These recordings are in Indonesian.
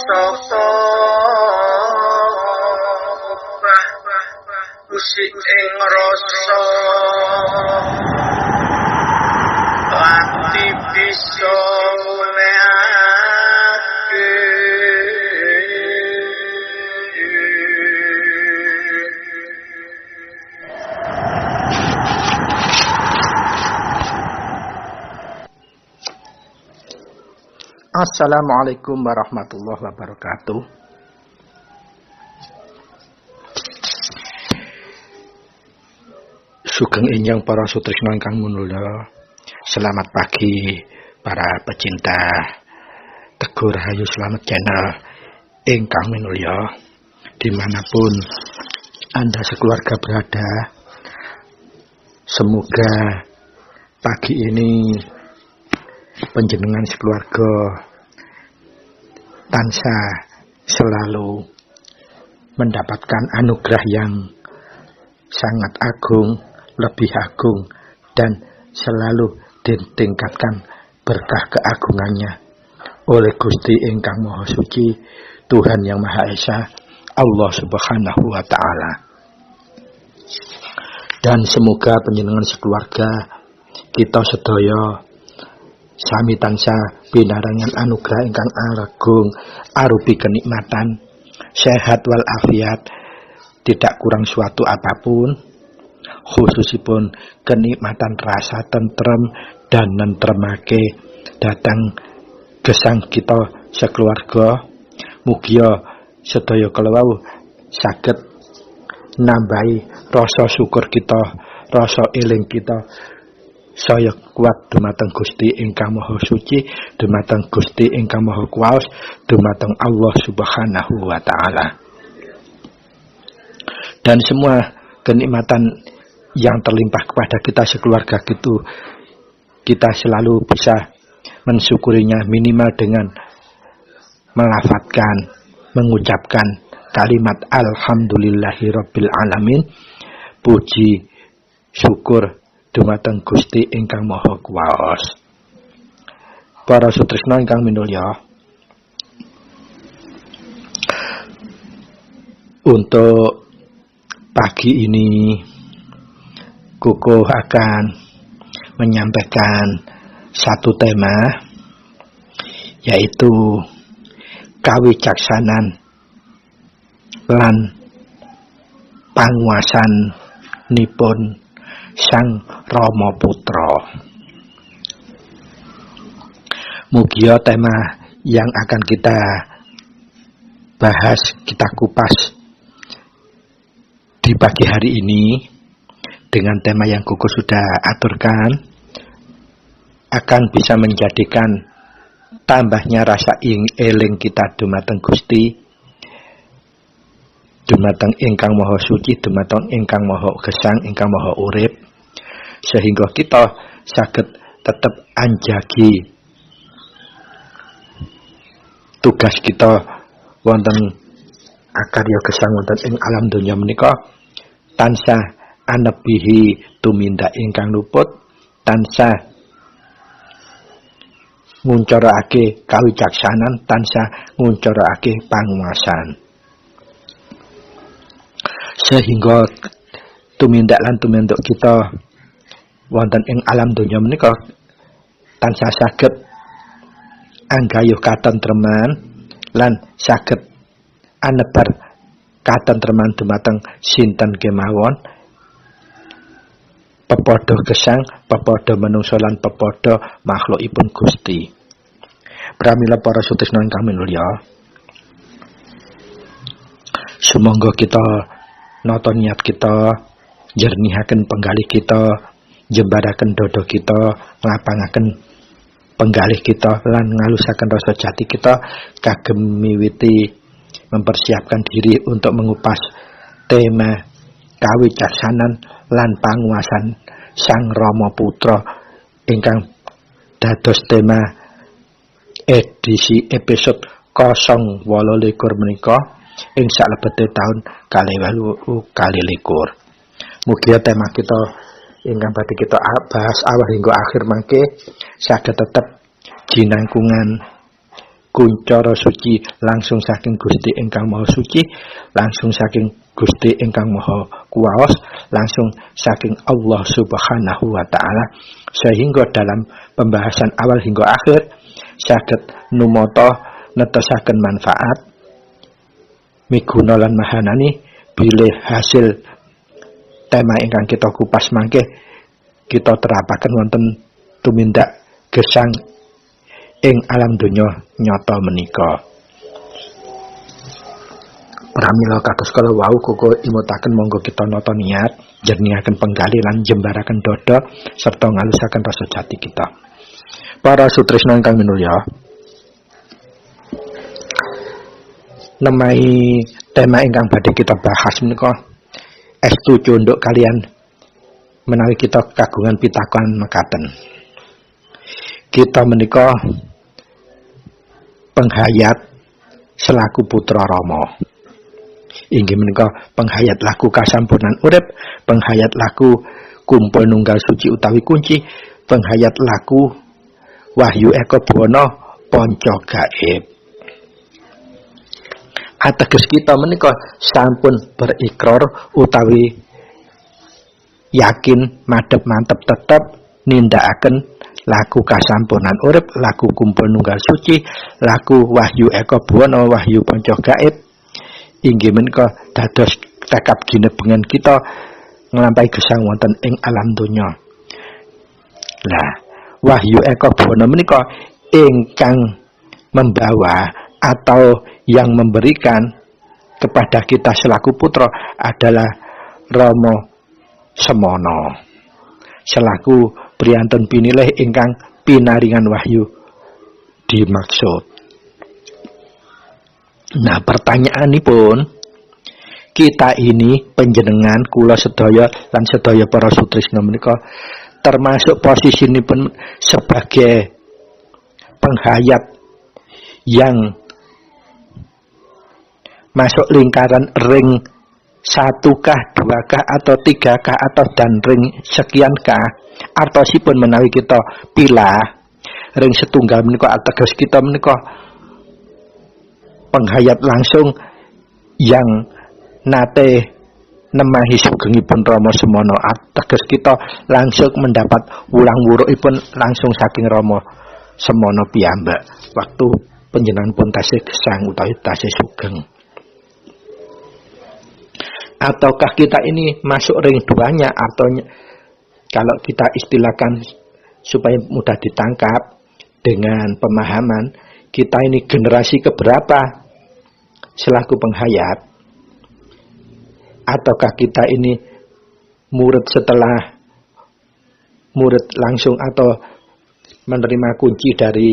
saka obah usik ing rasa ati bisa munehake Assalamualaikum warahmatullahi wabarakatuh. Sugeng enjang para sutresna ingkang munulya. Selamat pagi para pecinta Teguh Rahayu Slamet Channel ingkang minulya. Dimanapun Anda sekeluarga berada, semoga pagi ini panjenengan sekeluarga tansah selalu mendapatkan anugerah yang sangat agung, lebih agung, dan selalu ditingkatkan berkah keagungannya oleh Gusti ingkang Maha Suci, Tuhan yang Maha Esa, Allah Subhanahu wa Ta'ala. Dan semoga panjenengan sekeluarga kita sedaya sami tansah binarengan anugerah ingkang agung arupi kenikmatan, sehat wal afiat, tidak kurang suatu apapun, khususipun kenikmatan rasa tentrem dan nentremake datang gesang kita sekeluarga. Mugia sedaya kalawau saged nambahi rasa syukur kita, rasa eling kita saya kuat dumateng Gusti ingkang Maha Suci, dumateng Gusti ingkang Maha Kuwas, dumateng Allah Subhanahu wa Ta'ala. Dan semua kenikmatan yang terlimpah kepada kita sekeluarga itu, kita selalu bisa mensyukurinya minimal dengan melafadzkan, mengucapkan kalimat Alhamdulillahirabbil alamin, puji syukur dumateng Gusti ingkang Maha Kuwas. Para sutresna ingkang minulya, untuk pagi ini Kukuh akan menyampaikan satu tema, yaitu kawicaksanan lan panguasan nipun Sang Rama Putra. Mugia tema yang akan kita bahas, kita kupas di pagi hari ini dengan tema yang Kuku sudah aturkan, akan bisa menjadikan tambahnya rasa eling kita dumateng Gusti, dumateng ingkang Maha Suci, dumateng ingkang Maha Gesang, ingkang Maha Urip, sehingga kita saged tetap anjagi tugas kita wonten akarya gesang wonten ing alam donya menika tansah anebihi tumindak ingkang luput, tansah nguncurake kawicaksanan, tansah nguncurake panguwasan, sehingga tumindak lan tuminduk kita wonten ing alam donya menika tansah saged anggayuh katentreman lan saged anebar katentreman dumateng sinten kemawon, pepadha gesang, pepadha manungsa lan pepadha makhlukipun Gusti. Pramila para sutresna ingkang minulya, sumangga kita nata niat kita, jernihaken penggalih kita, jembaraken dada kita, nglapangaken penggalih kita lan ngalusaken rasa jati kita kagem miwiti mempersiapkan diri untuk mengupas tema kawicaksanan lan panguwasan Sang Rama Putra ingkang dados tema edisi episode 028 menika ing salebete taun 2021. Mugia tema kita ingkang badhe kita bahas awal hingga akhir mangke saged tetep jinangkungan kuncara suci langsung saking Gusti ingkang Maha Suci, langsung saking Gusti ingkang Maha Kuwaos, langsung saking Allah Subhanahu wa taala, sehingga dalam pembahasan awal hingga akhir saged numata netesaken manfaat miguna lan mahanani bilih hasil tema ingkang kita kupas mangke kita terapaken wonten tumindak gesang ing alam donya nyata menika. Pramila kados kala wau koko imutaken monggo kita nata niat jernihaken penggali lan jembaraken dada serta ngalusaken rasa jati kita. Para sutresna ingkang minulya, nemai tema ingkang badhe kita bahas menika estu cunduk kalian menawi kita kagungan pitakonan mekaten. Kita menika penghayat selaku putra Rama. Inggih menika penghayat laku kasampurnan urip, penghayat laku kumpul nunggal suci utawi kunci, penghayat laku wahyu eka buwana panca gaib. Ateges kita menika sampun berikrar utawi yakin madhep mantep tetep nindakaken laku kasampurnan urip, laku kumpul nunggal suci, laku wahyu eka buwana, wahyu panca gaib. Inggih menika dados tekad ginebengan kita nglampahi gesang wonten ing alam donya. Lah, wahyu eka buwana menika ingkang membawa atau yang memberikan kepada kita selaku putra adalah Rama Semana selaku priyantun pinilih ingkang pinaringan wahyu dimaksud. Nah, pertanyaanipun, kita ini panjenengan kula sedaya lan sedaya para sutresna menika termasuk posisinipun sebagai penghayat yang masuk lingkaran ring 1kah, 2kah, atau 3kah, atau dan ring sekiankah, artosipun menawi kita pilah ring setunggal menika ateges kita menika penghayat langsung yang nate nemahi sugengipun Rama Semana, ateges kita langsung mendapat wulang wurukipun langsung saking Rama Semana piyambak waktu panjenengan pun tasih gesang utawi tasih sugeng. Ataukah kita ini masuk ring 2-nya, atau kalau kita istilahkan supaya mudah ditangkap dengan pemahaman, kita ini generasi keberapa selaku penghayat, ataukah kita ini murid setelah murid langsung atau menerima kunci dari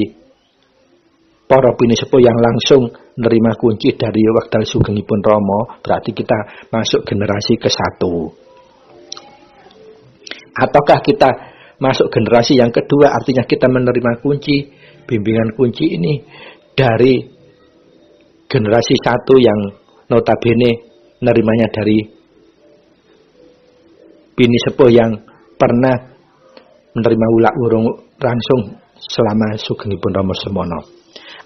para pinisepuh yang langsung menerima kunci dari wekdal sugengipun Rama, berarti kita masuk generasi ke-1. Ataukah kita masuk generasi yang kedua, artinya kita menerima kunci, bimbingan kunci ini dari generasi 1 yang notabene nerimanya dari pinisepuh yang pernah menerima wulak wurung langsung selama sugengipun Rama Semana.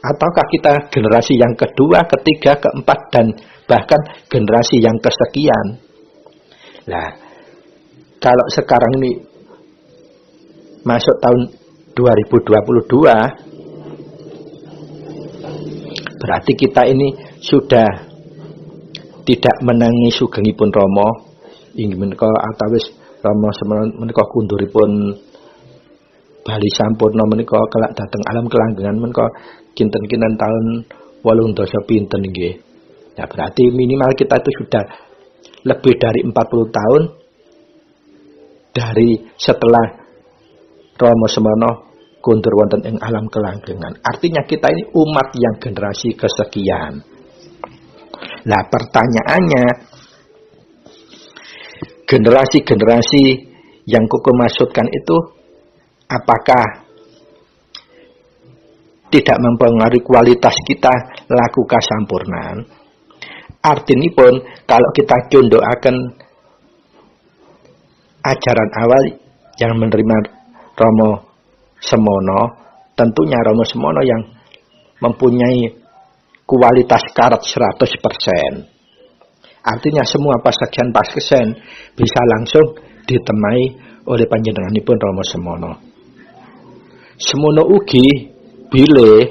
Ataukah kita generasi yang kedua, ketiga, keempat, dan bahkan generasi yang kesekian. Nah, kalau sekarang ini masuk tahun 2022, berarti kita ini sudah tidak menangi sugengipun Rama, inggih menika atawis Rama Semana menika kunduripun bali sampurna menika kelak dhateng alam kelanggengan menika kinten-kinten tahun 8 pinten nggih. Nah, berarti minimal kita itu sudah lebih dari 40 tahun dari setelah Rama Semana kundur wonten ing alam kelanggengan. Artinya kita ini umat yang generasi kesekian. Nah, pertanyaannya, generasi-generasi yang kuku maksudkan itu apakah tidak mempengaruhi kualitas kita laku kasampurnan? Artinipun kalau kita condokaken ajaran awal yang menerima Rama Semana, tentunya Rama Semana yang mempunyai kualitas karat 100%. Artinya semua pasagian paskesen bisa langsung ditemai oleh panjenenganipun Rama Semana. Semono ugi bilih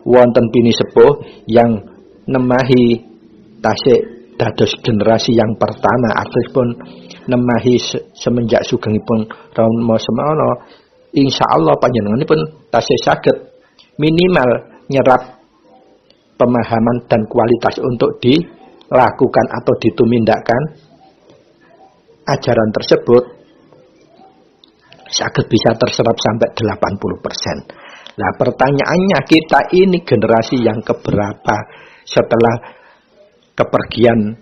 wonten pini sepuh yang nemahi tasik dados generasi yang pertama, artipun nemahi semenjak sugengipun Rama Semana, insyaallah panjenenganipun tasih saged minimal nyerap pemahaman dan kualitas untuk dilakukan atau ditumindakkan ajaran tersebut saged bisa terserap sampai 80%. Nah, pertanyaannya, kita ini generasi yang keberapa setelah kepergian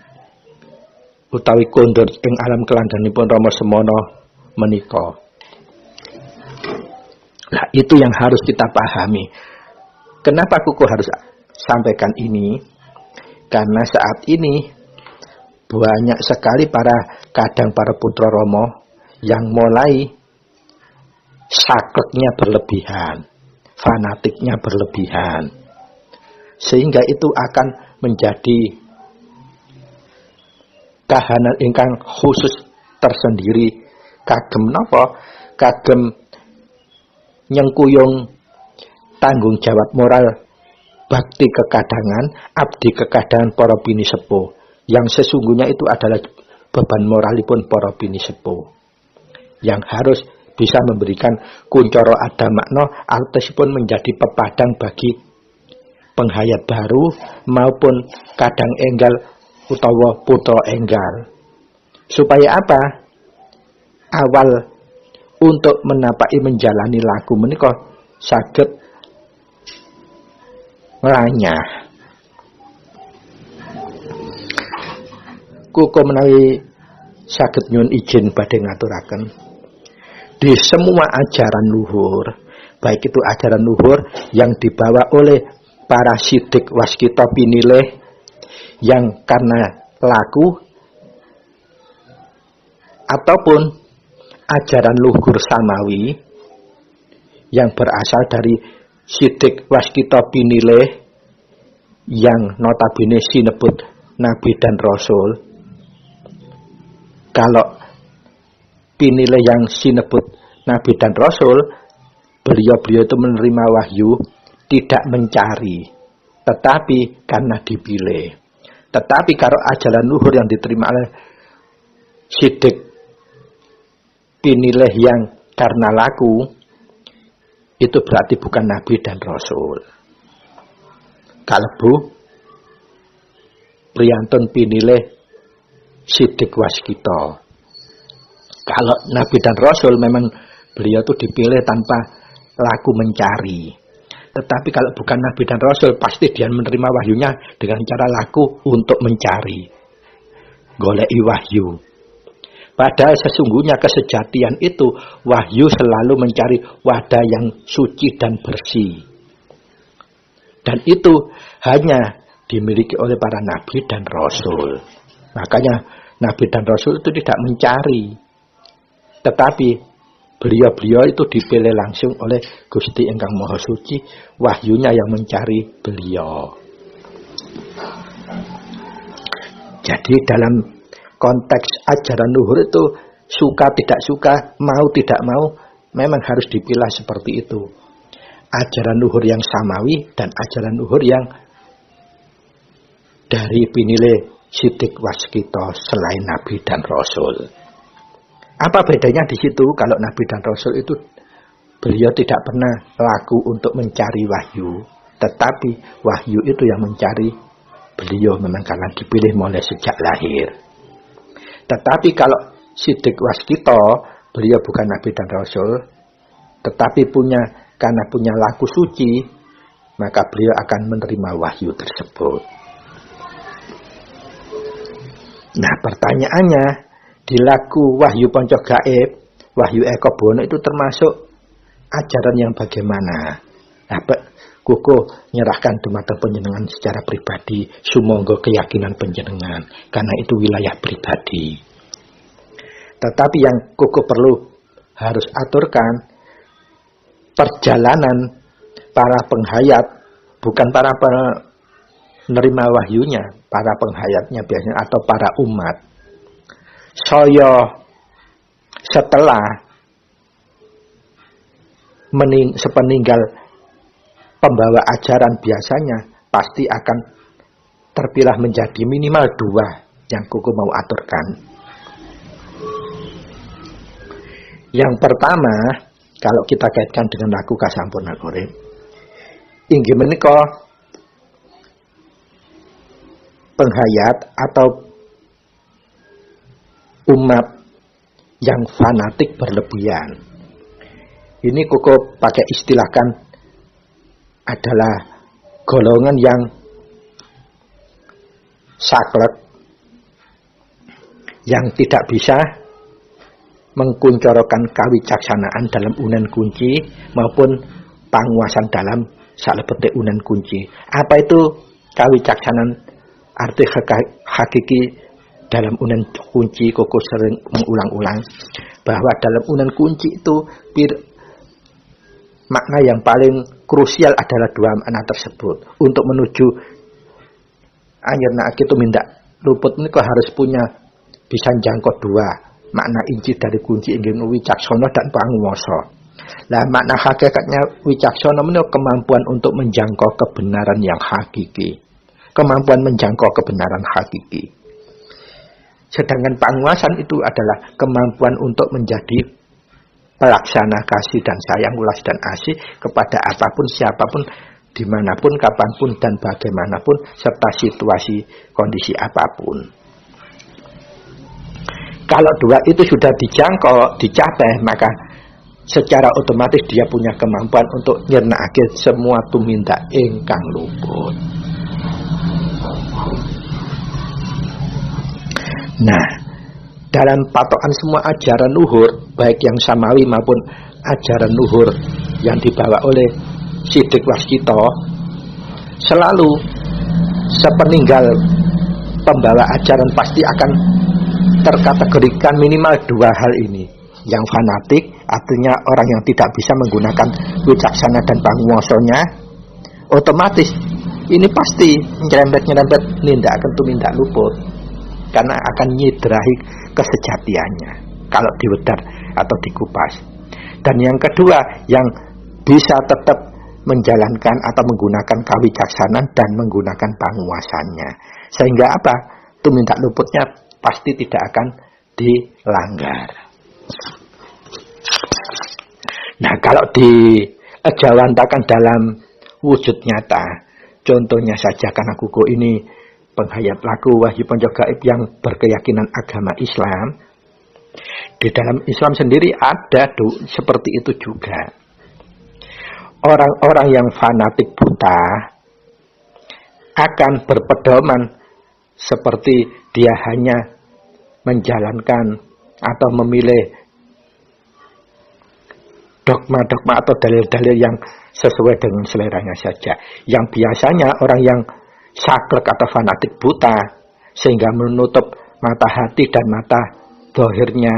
utawi kondur ing alam kelanggenipun Rama Semana menika? Nah, itu yang harus kita pahami. Kenapa Kuku harus sampaikan ini? Karena saat ini banyak sekali para putra Rama yang mulai sakleknya berlebihan, fanatiknya berlebihan, sehingga itu akan menjadi kahanan ingkang khusus tersendiri. Kagem napa? Kagem nyengkuyung tanggung jawab moral bakti kekadangan, abdi kekadangan para bini sepuh, yang sesungguhnya itu adalah beban moralipun para bini sepuh yang harus bisa memberikan kuncoro adamakna artosipun menjadi pepadang bagi penghayat baru maupun kadang enggal utawa putra enggal. Supaya apa? Awal untuk menapaki menjalani laku menika saged nglanyah. Kuko menawi saged nyuwun izin badhe ngaturaken, di semua ajaran luhur, baik itu ajaran luhur yang dibawa oleh para sidik waskita pinilih yang karena laku, ataupun ajaran luhur samawi yang berasal dari sidik waskita pinilih yang notabene sinebut nabi dan rasul. Kalau pinilih yang sinebut nabi dan rasul, beliau-beliau itu menerima wahyu tidak mencari, tetapi karena dipilih. Tetapi kalau ajaran luhur yang diterima oleh sidik pinilih yang karena laku, itu berarti bukan nabi dan rasul. Kalebu priyantun pinilih sidik waskita. Kalau nabi dan rasul memang beliau itu dipilih tanpa laku mencari. Tetapi kalau bukan nabi dan rasul, pasti dia menerima wahyunya dengan cara laku untuk mencari, goleki wahyu. Padahal sesungguhnya kesejatian itu wahyu selalu mencari wadah yang suci dan bersih. Dan itu hanya dimiliki oleh para nabi dan rasul. Makanya nabi dan rasul itu tidak mencari, tetapi beliau-beliau itu dipilih langsung oleh Gusti Ingkang Maha Suci, wahyunya yang mencari beliau. Jadi dalam konteks ajaran luhur itu suka tidak suka, mau tidak mau, memang harus dipilah seperti itu. Ajaran luhur yang samawi dan ajaran luhur yang dari pinilih sidik waskita selain nabi dan rasul. Apa bedanya di situ? Kalau nabi dan rasul itu beliau tidak pernah laku untuk mencari wahyu, tetapi wahyu itu yang mencari beliau, memang karena dipilih mulai sejak lahir. Tetapi kalau sidik waskita, beliau bukan nabi dan rasul, tetapi karena punya laku suci, maka beliau akan menerima wahyu tersebut. Nah, pertanyaannya, di laku wahyu ponco gaib, wahyu eko bono itu termasuk ajaran yang bagaimana? Nah, kuku nyerahkan dumateng panjenengan secara pribadi, sumangga keyakinan panjenengan, karena itu wilayah pribadi. Tetapi yang kuku perlu harus aturkan, perjalanan para penghayat bukan para penerima wahyunya, para penghayatnya biasanya, atau para umat. Saya setelah sepeninggal pembawa ajaran biasanya pasti akan terpilah menjadi minimal 2 yang kuku mau aturkan. Yang pertama, kalau kita kaitkan dengan laku kasampurnan urip, inggih menika penghayat atau umat yang fanatik berlebihan. Ini kuku pakai istilahkan adalah golongan yang saklek, yang tidak bisa mengkuncorokan kawicaksanaan dalam unen kunci maupun panguasan dalam salebete unen kunci. Apa itu kawicaksanaan? Arti hakiki dalam unen kunci, koko sering mengulang-ulang bahwa dalam unen kunci itu makna yang paling krusial adalah 2 makna tersebut. Untuk menuju anyarna itu minta luput ini kok harus punya bisa jangkau 2 makna inci dari kunci ingin wicaksana dan panguwasa. Lah makna hakikatnya wicaksana menika kemampuan untuk menjangkau kebenaran yang hakiki. Kemampuan menjangkau kebenaran hakiki. Sedangkan panguasan itu adalah kemampuan untuk menjadi pelaksana kasih dan sayang, ulas dan asih kepada apapun, siapapun, dimanapun, kapanpun, dan bagaimanapun, serta situasi, kondisi apapun. Kalau 2 itu sudah dijangkau, dicapai, maka secara otomatis dia punya kemampuan untuk nyernakake semua tumindak ingkang luput. Nah, dalam patokan semua ajaran luhur, baik yang samawi maupun ajaran luhur yang dibawa oleh Sidik Waskita, selalu sepeninggal pembawa ajaran pasti akan terkategorikan minimal 2 hal ini. Yang fanatik, artinya orang yang tidak bisa menggunakan wicaksana dan panguwasanya, otomatis ini pasti nyerempet nindakan tumindak luput, karena akan nyidrahi kesejatiannya kalau diwedar atau dikupas. Dan yang kedua, yang bisa tetap menjalankan atau menggunakan kawicaksanan dan menggunakan panguasannya, sehingga apa? Tumindak luputnya pasti tidak akan dilanggar. Nah, kalau dijawantakan dalam wujud nyata, contohnya saja karena kuku ini penghayat laku wahyu panca gaib yang berkeyakinan agama Islam. Di dalam Islam sendiri ada seperti itu juga. Orang-orang yang fanatik buta akan berpedoman seperti dia hanya menjalankan atau memilih dogma-dogma atau dalil-dalil yang sesuai dengan seleranya saja. Yang biasanya orang yang saklek atau fanatik buta sehingga menutup mata hati dan mata dohirnya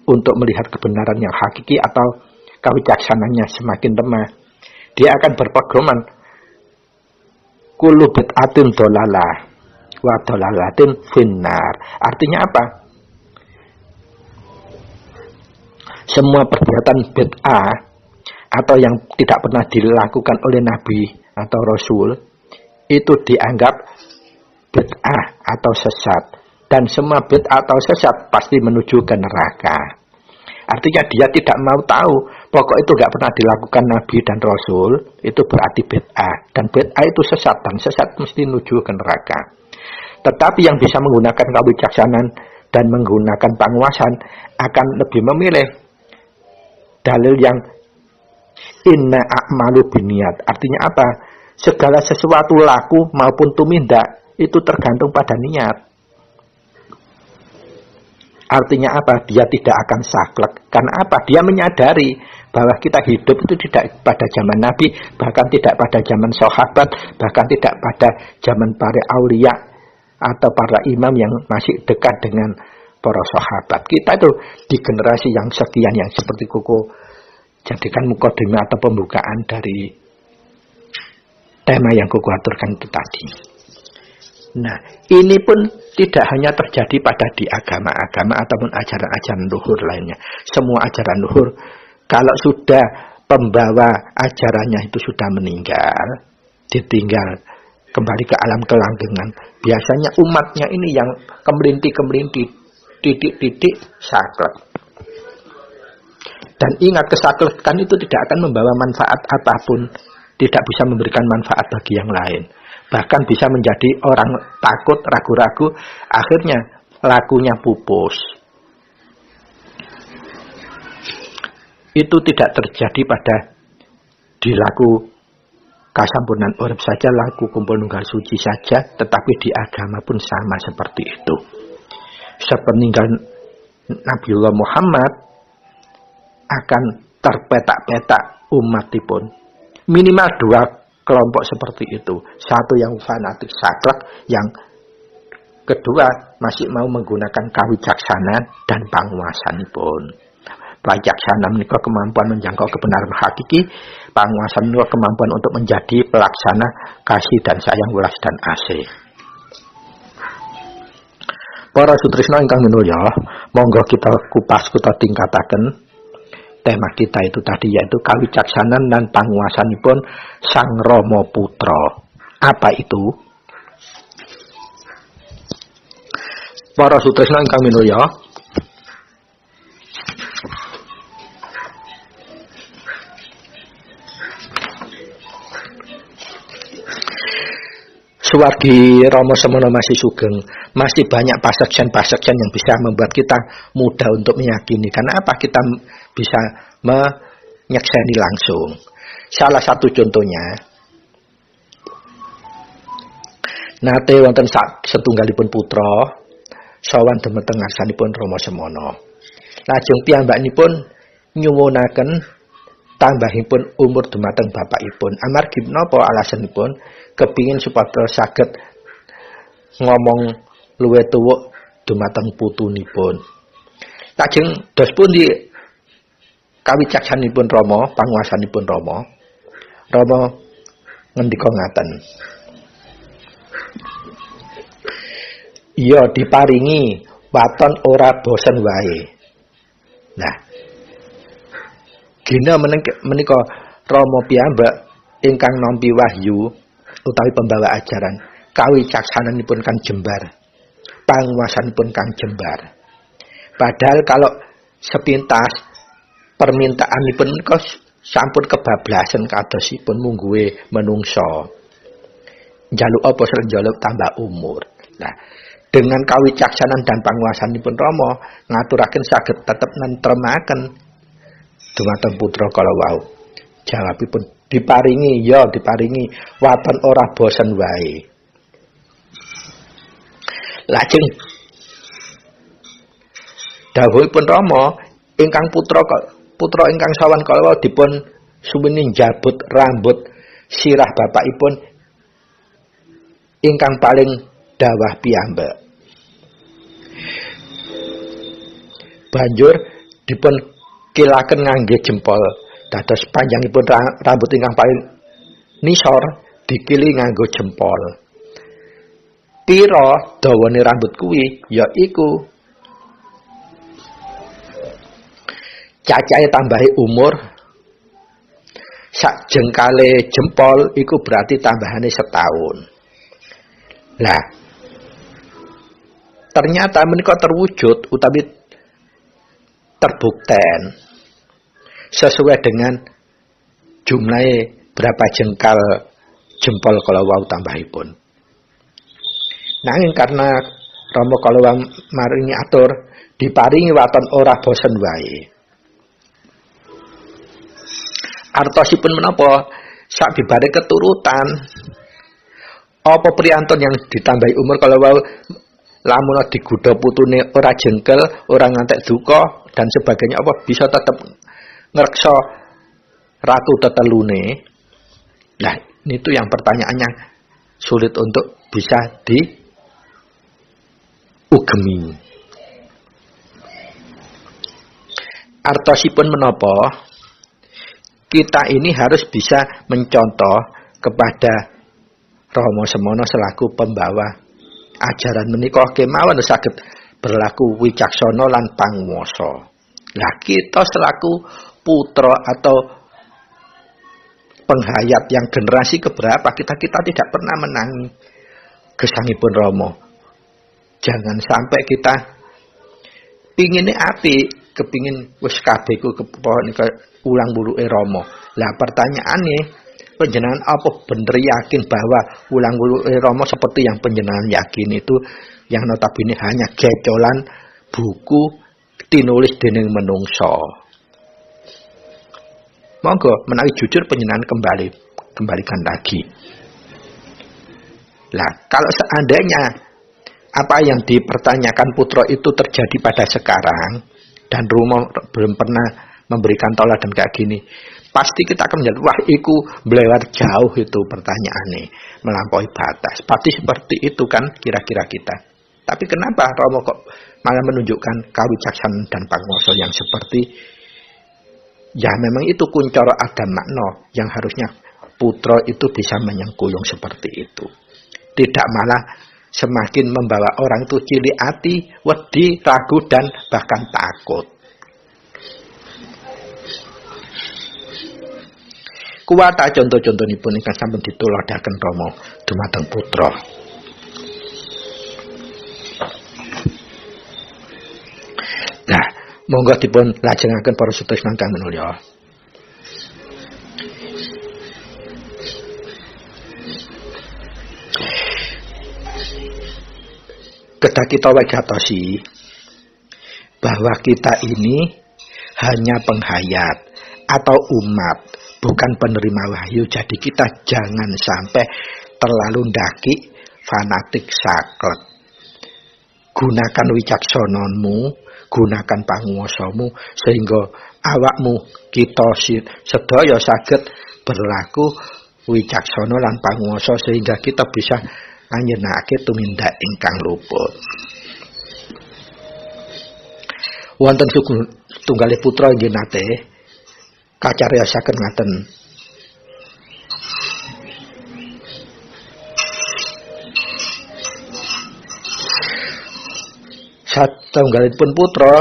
untuk melihat kebenaran yang hakiki atau kawicaksananya semakin lemah. Dia akan berpedoman kullu bid'atin dhalalah wa dhalalatin finnar. Artinya apa? Semua perbuatan bid'ah atau yang tidak pernah dilakukan oleh Nabi atau Rasul itu dianggap bid'ah atau sesat, dan semua bid'ah atau sesat pasti menuju ke neraka. Artinya dia tidak mau tahu, pokok itu tidak pernah dilakukan Nabi dan Rasul, itu berarti bid'ah, dan bid'ah itu sesat, dan sesat mesti menuju ke neraka. Tetapi yang bisa menggunakan kawicaksanan dan menggunakan panguasan akan lebih memilih dalil yang inna a'malu biniat. Artinya apa? Segala sesuatu laku maupun tumindak itu tergantung pada niat. Artinya apa? Dia tidak akan saklek. Karena apa? Dia menyadari bahwa kita hidup itu tidak pada zaman Nabi, bahkan tidak pada zaman sahabat, bahkan tidak pada zaman para aulia atau para imam yang masih dekat dengan para sahabat. Kita itu di generasi yang sekian yang seperti kuku jadikan mukadimah atau pembukaan dari tema yang kuaturkan itu tadi. Nah, ini pun tidak hanya terjadi pada di agama-agama ataupun ajaran-ajaran luhur lainnya. Semua ajaran luhur, kalau sudah pembawa ajarannya itu sudah meninggal, ditinggal kembali ke alam kelanggengan, biasanya umatnya ini yang kemelinti-kemelinti, titik-titik saklek. Dan ingat, kesaklekan itu tidak akan membawa manfaat apapun, tidak bisa memberikan manfaat bagi yang lain. Bahkan bisa menjadi orang takut, ragu-ragu, akhirnya lakunya pupus. Itu tidak terjadi pada di laku kasampurnan urip saja, laku kumpul nunggal suci saja, tetapi di agama pun sama seperti itu. Sepeninggal Nabiullah Muhammad akan terpetak-petak umatipun. Minimal 2 kelompok seperti itu. Satu yang fanatik saklek, yang kedua masih mau menggunakan kawicaksanaan dan panguasanipun. Kawicaksanaan menika kemampuan menjangkau kebenaran hakiki, panguasan menika kemampuan untuk menjadi pelaksana kasih dan sayang, welas dan asih. Para sutrisna ingkang minulya, monggo kita kupas, kita tingkataken tema kita itu tadi, yaitu kawicaksanan dan panguasanipun Sang Rama Putra. Apa itu? Para sutresna ingkang minulya, suwargi Rama semono masih sugeng, masih banyak pasekjen-pasekjen yang bisa membuat kita mudah untuk meyakini. Karena apa? Kita bisa menyekseni langsung. Salah satu contohnya, nate wonten setunggalipun putra sawan dhumateng ngarsanipun Rama Semana. Lajeng piyambakipun nyuwunaken tambahipun umur dhumateng bapakipun. Amargi menapa alasanipun? Kepingin supaya saged ngomong luwih tuwuk dhumateng putunipun. Lajeng dos pundi kawicaksanipun Rama, panguasanipun Rama? Rama ngendika ngaten. Iya, diparingi waton ora bosen wae. Nah, gina menika Rama piyambak ingkang nampi wahyu utawi pembawa ajaran, kawicaksananipun kang jembar, panguasanipun kang jembar. Padahal kalau sepintas permintaanipun menika sampun kebablasan kadosipun mungguhe menungso. Njaluk apa sing njaluk tambah umur. Nah, dengan kawicaksanan dan panguasanipun Rama ngaturaken saged tetep nentremaken dhumateng putra kala wau. Jawabipun diparingi, ya diparingi waton ora bosen wae. Lajeng dawuhipun Rama, ingkang putra ingkang sawan kala wau dipun suwini njabut rambut sirah bapakipun ingkang paling dawah piyambak. Banjur dipun kilaken ngangge jempol, dados panjangipun rambut ingkang paling nisor dikili nganggo jempol. Pira dawane rambut kuwi? Ya iku cacahe tambahi umur sak jengkale jempol, iku berarti tambahane setahun. Lah, ternyata menika terwujud utawi terbukten sesuai dengan jumlahe berapa jengkal jempol kala wau tambahipun. Nanging karena Rama kala wau maringi atur, diparingi waton ora bosen wae. Artosipun menapa? Sak bibare keturutan. Apa priyantun yang ditambahi umur kala wau lamun digudha putune ora jengkel, ora ngantek duka dan sebagainya, apa bisa tetap ngreksa ratu tetelune? Nah, itu yang pertanyaannya sulit untuk bisa diugemi. Artosipun menapa? Kita ini harus bisa mencontoh kepada Rama Semana selaku pembawa ajaran menika kemawon saged berlaku wicaksana lan panguwasa. Lah kita selaku putra atau penghayat yang generasi keberapa kita tidak pernah menangi gesangipun Rama. Jangan sampai kita pingine apik, kepingin wis kabeh ku ulang wuluke Rama. Lah pertanyaane, panjenengan apa bener yakin bahwa ulang wuluke Rama seperti yang panjenengan yakin itu yang notabene hanya gecolan buku tinulis dening menungso? Monggo menawi jujur panjenengan kembalikan lagi. Lah kalau seandainya apa yang dipertanyakan putra itu terjadi pada sekarang dan Rama belum pernah memberikan tauladan kayak gini, pasti kita akan menjawab, wah iku melewat jauh itu pertanyaannya, melampaui batas. Pasti seperti itu kan kira-kira kita. Tapi kenapa Rama kok malah menunjukkan kawicaksanaan dan panguwasa yang seperti, ya memang itu kuncoro ada makna yang harusnya putra itu bisa menyengkuyung seperti itu. Tidak malah semakin membawa orang itu cilik ati, wedi, ragu dan bahkan takut. Kuwata contoh-contohipun ingkang sampun dituladaken Rama dumateng putra. Nah, monggo dipun lajengaken para sedherek ingkang minulya. Kedah kita wegatosi bahwa kita ini hanya penghayat atau umat, bukan penerima wahyu. Jadi kita jangan sampai terlalu ndaki fanatik saklek. Gunakan wicaksanamu, gunakan panguwasamu sehingga awakmu kita sedaya saged berlaku wicaksana lan panguwasa sehingga kita bisa anjenenake tumindak ingkang luput. Wonten tunggalih putra inggih nate kacariosaken ngaten. Satunggalipun putra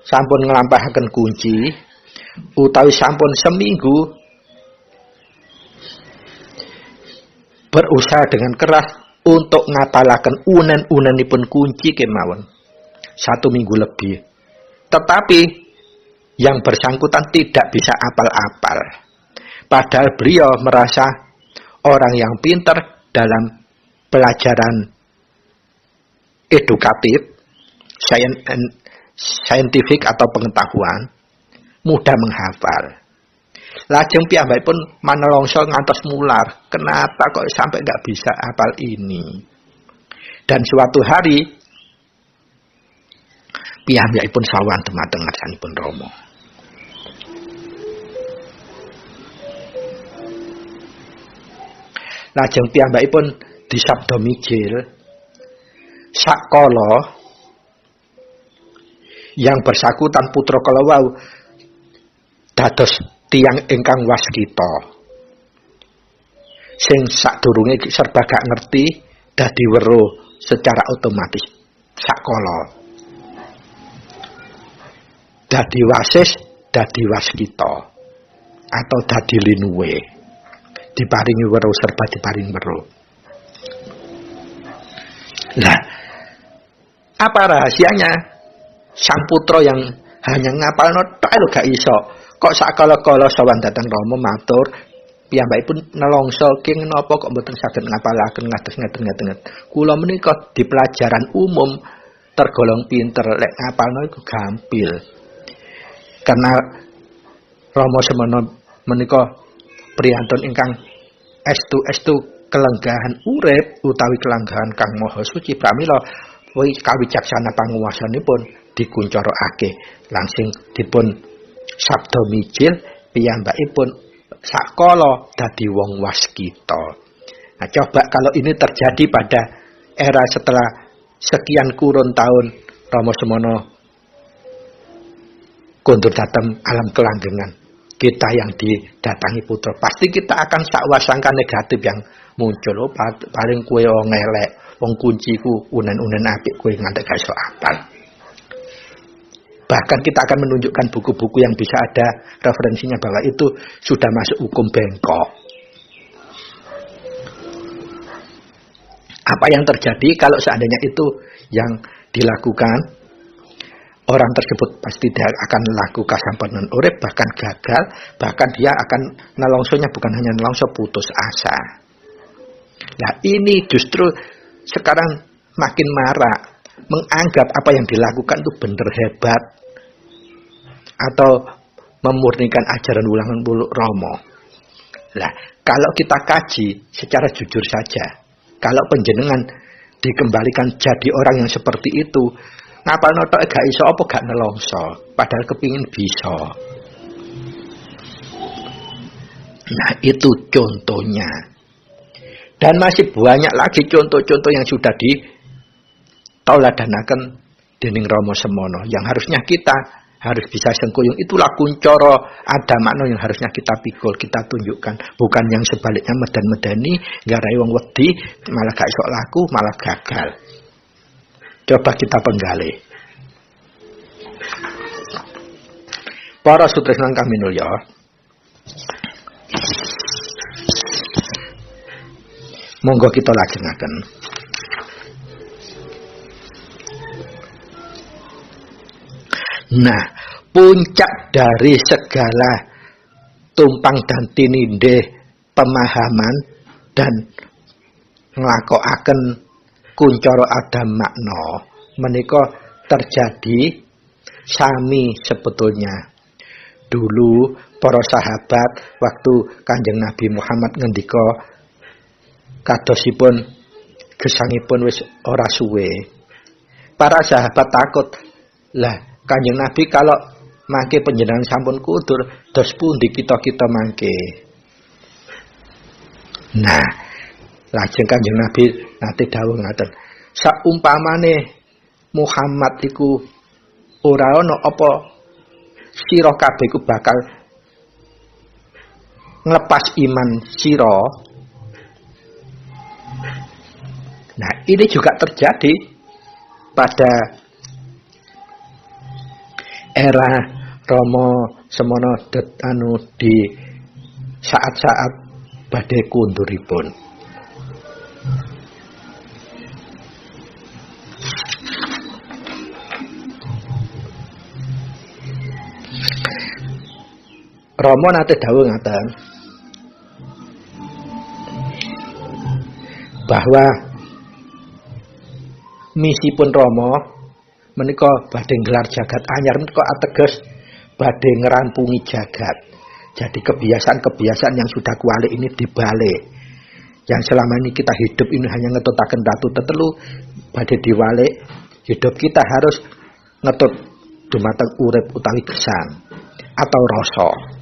sampun nglampahaken kunci utawi sampun seminggu berusaha dengan keras untuk ngapalaken unen-unenipun kunci kemawon 1 minggu lebih. Tetapi yang bersangkutan tidak bisa apal-apal. Padahal beliau merasa orang yang pintar dalam pelajaran edukatif, saintifik atau pengetahuan, mudah menghafal. Lajeng piyambakipun manelongso ngantos mular. Kenapa kok sampai nggak bisa hafal ini? Dan suatu hari piyambakipun sawan dumateng ngarsanipun Rama. Lajeng piyambakipun disabda mijil sakala yang bersangkutan putra kala wau dados tiyang ingkang waskita sing sadurunge serba gak ngerti dadi weruh secara otomatis sakala dadi wasis dadi waskita atau dadi linuwe diparingi weruh serba diparingi weruh. Nah, apa rahasianya? Sang putra yang hanya ngapalno tok lho gak iso. Kok sakala-kala sawan dhateng Rama matur, piyambakipun nelongso king napa kok mboten saged ngapalaken ngados-ngados. Kula menika di pelajaran umum tergolong pinter, lek ngapalno iku gampil. Karena Rama Semana menika priyantun ingkang estu kelenggahan urip utawi kelenggahan kang maha suci pramila kawicaksana panguwasanipun dikuncarake langsing dipun sabda mijil piyambakipun sakala dadi wong waskita. Nah, coba kalau ini terjadi pada era setelah sekian kurun tahun Rama Semana kondur dateng alam kelanggengan, kita yang didatangi putra, pasti kita akan sakwasangka negatif yang muncul. Paling kue ngelek, wong kunciku unen-unen apik, kue ngantek gak iso apal. Bahkan kita akan menunjukkan buku-buku yang bisa ada referensinya bahwa itu sudah masuk hukum bengkok. Apa yang terjadi kalau seandainya itu yang dilakukan? Orang tersebut pasti dia akan laku kasampunan urip, bahkan gagal, bahkan dia akan nelongsonya bukan hanya nelongso, putus asa. Nah ini justru sekarang makin marak, menganggap apa yang dilakukan itu benar hebat, atau memurnikan ajaran ulangan Wuluk Rama. Nah kalau kita kaji secara jujur saja, kalau panjenengan dikembalikan jadi orang yang seperti itu, ngapal notok gak iso apa gak nelongso, padahal kepingin bisa. Nah itu contohnya. Dan masih banyak lagi contoh-contoh yang sudah ditauladanaken dening Rama Semana, yang harusnya kita harus bisa sengkuyung. Itulah kuncoro ada makna yang harusnya kita pikul, kita tunjukkan, bukan yang sebaliknya medan-medani, garai wong wedi, malah gak iso laku, malah gagal. Coba kita penggali. Para sutresnan kami mulya, monggo kita lajengaken. Nah, puncak dari segala tumpang dan tinindih pemahaman dan nglakokaken kuncara ada makna menika terjadi sami sebetulnya. Dulu para sahabat waktu Kanjeng Nabi Muhammad ngendika kadosipun gesangipun wis ora suwe. Para sahabat takut, lah Kanjeng Nabi kalau mangke panjenengan sampun kudur, dos pundi kita mangke. Nah, lajeng Kanjeng Nabi nate dawuh ngaten, saumpamane Muhammad iku ora ana apa sira kabeh iku bakal nglepas iman sira. Nah, ini juga terjadi pada era Rama Semana di saat-saat badhe kunduripun. Rama nate dawuh ngaten bahwa misipun Rama menika badhe nggelar jagat anyar, menika ateges badhe ngerampungi jagat. Jadi kebiasaan-kebiasaan yang sudah kuali ini dibalik. Yang selama ini kita hidup ini hanya ngetutaken ratu tetelu, badhe diwalik. Hidup kita harus ngetut dumateng urip utawi gesang atau rasa.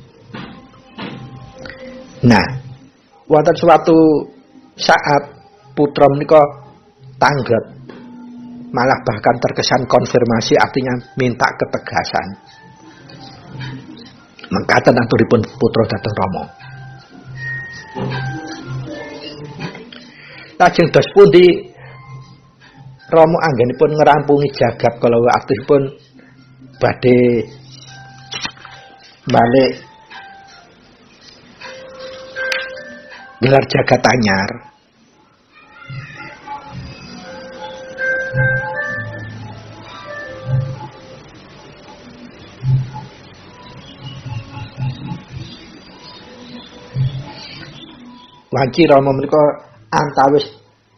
Nah, wonten suatu saat putra menika tanggap, malah bahkan terkesan konfirmasi, artinya minta ketegasan. Mengkaten aturipun putra dhateng Rama. Lajeng dos pundi Rama anggenipun ngerampungi jagat kala waktipun badhe balik gelar jagat anyar. Wanci Rama menika antawis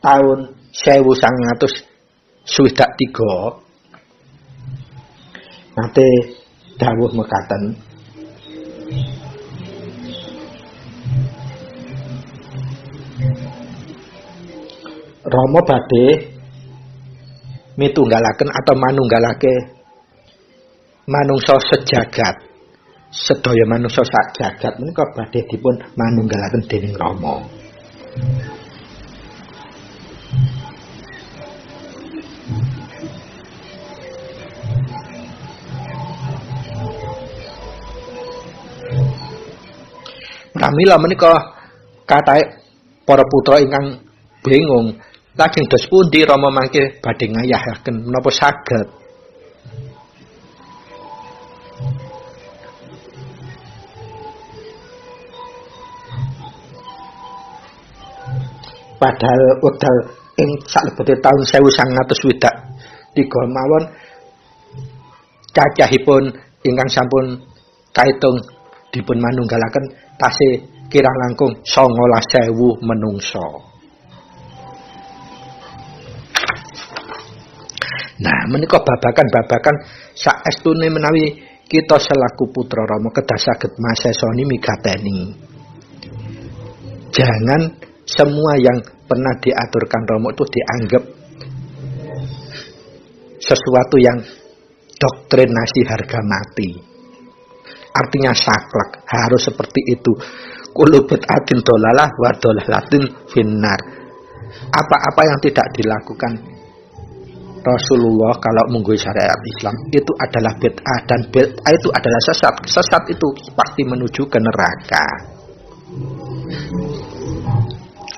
taun 1963 nate dawuh mekaten, Rama badhe mitunggalaken atau manunggalake manungsa sejagat. Sedaya manungsa sak jagat menika badhe dipun manunggalaken dening Rama. Pramila menika kathah para putra ingkang bingung, lajeng dos pundi Rama mangke badhe ngayahaken menapa saged. Padahal wekdal ing salebete taun 1923 mawon cacahipun ingkang sampun kaitung dipun manunggalaken tasih kirang langkung 19.000 menungsa. Nah, menika babakan-babakan saestune menawi kita selaku putra Rama kedah saged masesoni migateni. Jangan semua yang pernah diaturkan Rama itu dianggap sesuatu yang doktrinasi harga mati. Artinya saklek, harus seperti itu. Kulubet atin dolalah wa dolalatin finnar. Apa-apa yang tidak dilakukan Rasulullah kalau menggui syariat Islam itu adalah bid'ah, dan bid'ah itu adalah sesat. Sesat itu pasti menuju ke neraka.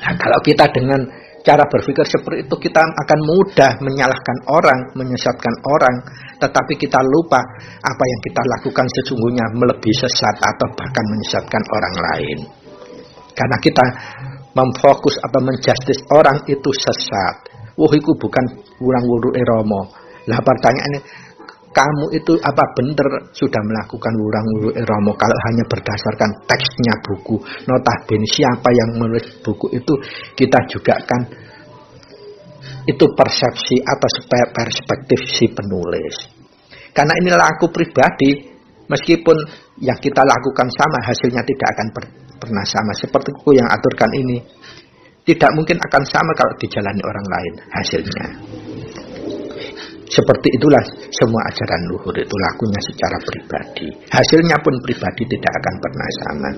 Nah, kalau kita dengan cara berpikir seperti itu, kita akan mudah menyalahkan orang, menyesatkan orang, tetapi kita lupa apa yang kita lakukan sesungguhnya melebihi sesat atau bahkan menyesatkan orang lain. Karena kita memfokus atau menjustis orang itu sesat. Iku bukan wurang-wuruke Rama. Lah pertanyaannya, kamu itu apa benar sudah melakukan wurang-wuruke Rama kalau hanya berdasarkan teksnya buku? Notabene siapa yang menulis buku itu kita juga kan itu persepsi atau perspektif si penulis. Karena ini laku pribadi, meskipun yang kita lakukan sama, hasilnya tidak akan pernah sama. Seperti buku yang aturkan ini, tidak mungkin akan sama kalau dijalani orang lain hasilnya. Seperti itulah semua ajaran luhur itu lakunya secara pribadi. Hasilnya pun pribadi tidak akan pernah sama.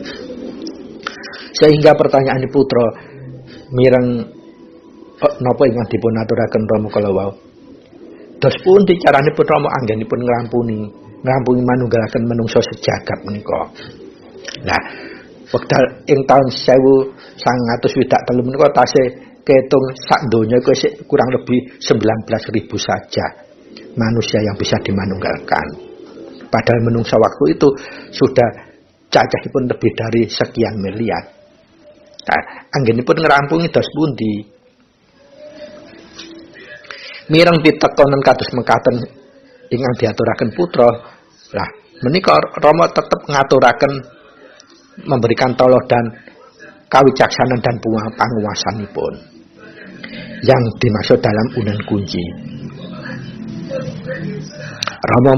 Sehingga pertanyaan putra mireng napa ingkang dipun aturaken Rama kala wau. Dos pundi caranipun Rama anggenipun nglampuni manunggalaken menungso sejagat menika. Nah, wekdal ing taun 1923 menika tasih ketung sak donya iku kurang lebih 19.000 saja manusia yang bisa dimanunggalkan. Padahal menungsa waktu itu sudah cacahipun lebih dari sekian miliar. Nah, anggenipun ngrampungi dos pundi? Mireng pitekonen kados mekaten ingkang diaturaken putra. Lah, menika Rama tetep ngaturaken memberikan tolodan kawicaksanan dan panguwasanipun yang dimaksud dalam Unen Kunci. Rama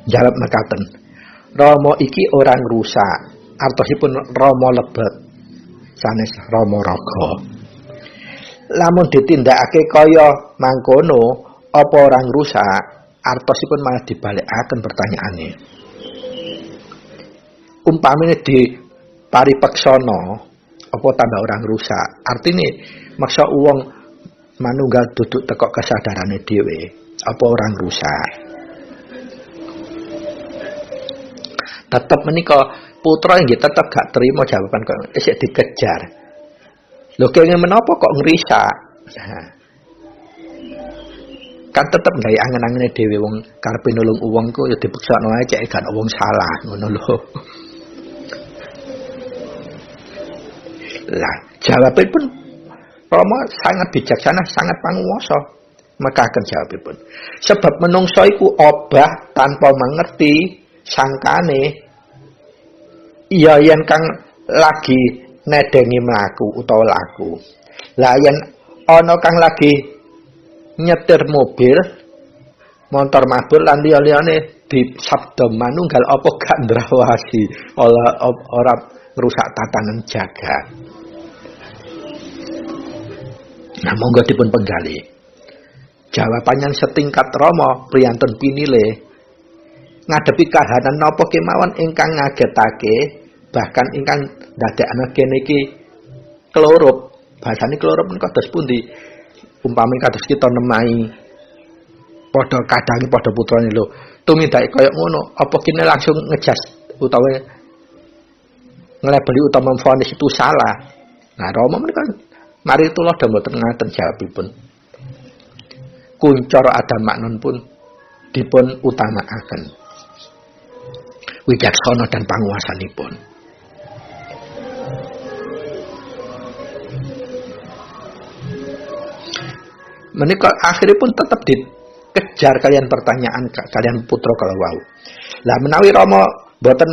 jawab mekaten, Rama iki orang rusak, artosipun Rama lebet sanes Rama raga. Lamun ditindakake kaya mangkono apa orang rusak, artosipun malah dibalikaken pertanyaane. Umpamine di paripeksana apa tambah orang rusak, artine maksa wong manunggal duduk teko kesadarane dhewe apa orang rusak. Tetep menika putra nggih tetep gak terima jawaban kok isih dikejar. Lho kene menapa kok ngrisak? Nah, kan tetep gawe angen-angene dhewe wong karepe nulung wong ku ya dipeksakno ae cek gak wong salah ngono lho. Lah, jawabipun Rama sangat bijaksana, sangat panguwasa. Mekaken jawabipun. Sebab menungso iku obah tanpa mengerti sangkane iya yen kang lagi nedengi mlaku utawa laku. Lah yen ana kang lagi nyetir mobil, motor mabur lan liya-liyane di sabda manunggal apa gak ndrawasi ora ngrusak tatanan jagat. Nah, monggo dipun penggali. Jawabannya setingkat Rama priyantun pinile. Ngadepi kahanan napa kemawon ingkang ngagetake, bahkan ingkang ndadekake kene iki klerup. Bahasane klerup menika kados pundi? Umpami kados kita nemahi padha kadangi padha putrane lho. Tumindake kaya ngono, apa kene langsung ngejas utawa nglebeli utawa memfonis itu salah. Nah, Rama menika mari tulodo mboten ngaten jawabipun. Kuncara ada maknon pun dipun utamakaken. Wicaksana dan panguwasanipun. Menika akhiripun tetap dikejar kalian pertanyaan kalian putra kalau wau. Lah menawi Rama boten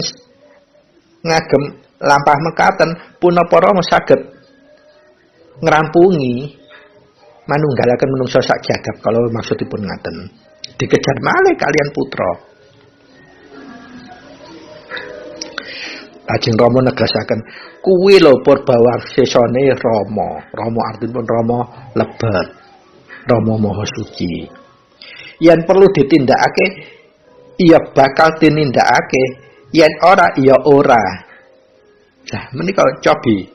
ngagem lampah mekaten punapa Rama saged ngrampungi manunggalaken menungso sak jagad kalau maksudipun ngaten. Dikejar malih kalian putra. Lajeng Rama negasaken kuwi lho Purbawarsesane Rama. Rama artinipun Rama lebet. Rama Maha Suci. Yen perlu ditindakake iya bakal tinindakake, yen ora iya ora. Nah, menika cobi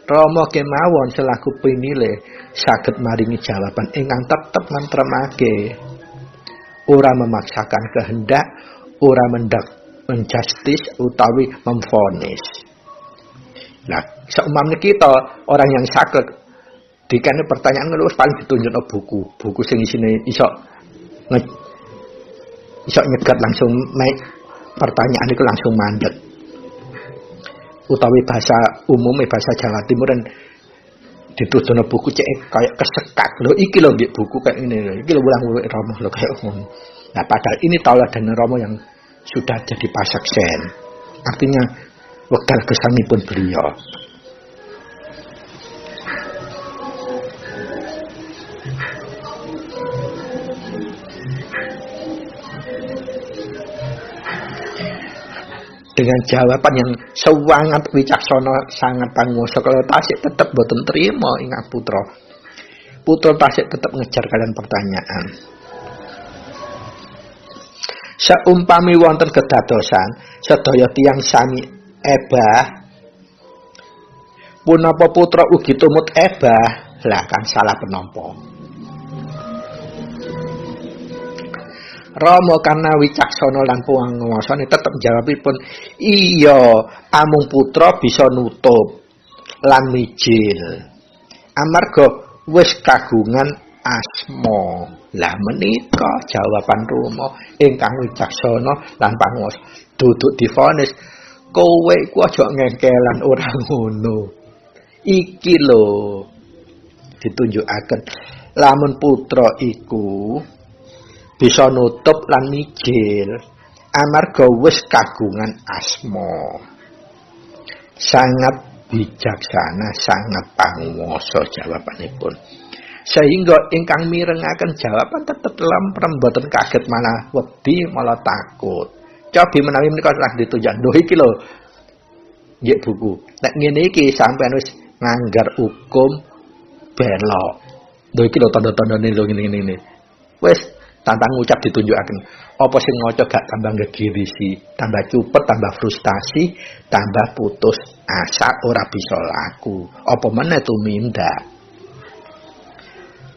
Rama kemawon selaku pinilih saged maringi jawaban ingkang tetep mantremake. Ora memaksakan kehendak, ora menjustis utawi memvonis. Nah, seumpamane kita orang yang saged dikene pertanyaan ngono paling ditunjukno buku sing isine iso nyegat langsung naik pertanyaan itu langsung mandek. Utawi bahasa umumnya bahasa Jawa Timur dan dituduhno buku cek kayak kesekat. Lho iki lho nggih buku kayak ini lho. Iki lho ulang-ulang Rama lho kayak ngono. Nah, padahal ini tauladan Rama yang sudah jadi pasaksen. Artinya wekdal gesangipun beliau. Dengan jawaban yang sangat wicaksana, sangat panguwasa, kalau tasik tetap boten terima ingat putra. Putra tasik tetap ngejar kalian pertanyaan. Seumpami wonten kedadosan sedaya tiyang sami ebah, punapa putra ugi tumut ebah, lah kan salah penampa. Rama karena wicaksana lan panguwasane tetep jawabipun iya amung putra bisa nutup lan mijil amarga wis kagungan asma. Lah menika jawaban Rama ingkang wicaksana lan panguwasa. Duduk divonis kowe iku aja ngengkelan ora ngono. Iki lho ditunjukaken lamun putra iku bisa nutup lan mijil amarga wis kagungan asma. Sangat bijaksana, sangat panguwasa jawabanipun. Sehingga ingkang mirengaken jawaban tetep lemprem boten kaget malah wedi malah takut. Cobi menawi menika telah ditunjuk. Lho iki lho nggih buku. Nek ngene iki sampeyan wis nganggar hukum belok. Lho iki lho tanda-tandane lho ngene-ngene. Wis tantang ngucap ditunjukaken. Apa sing maca gak tambah ngegirisi, tambah cupet, tambah frustasi, tambah putus asa ora bisa laku. Apa meneh tumindak.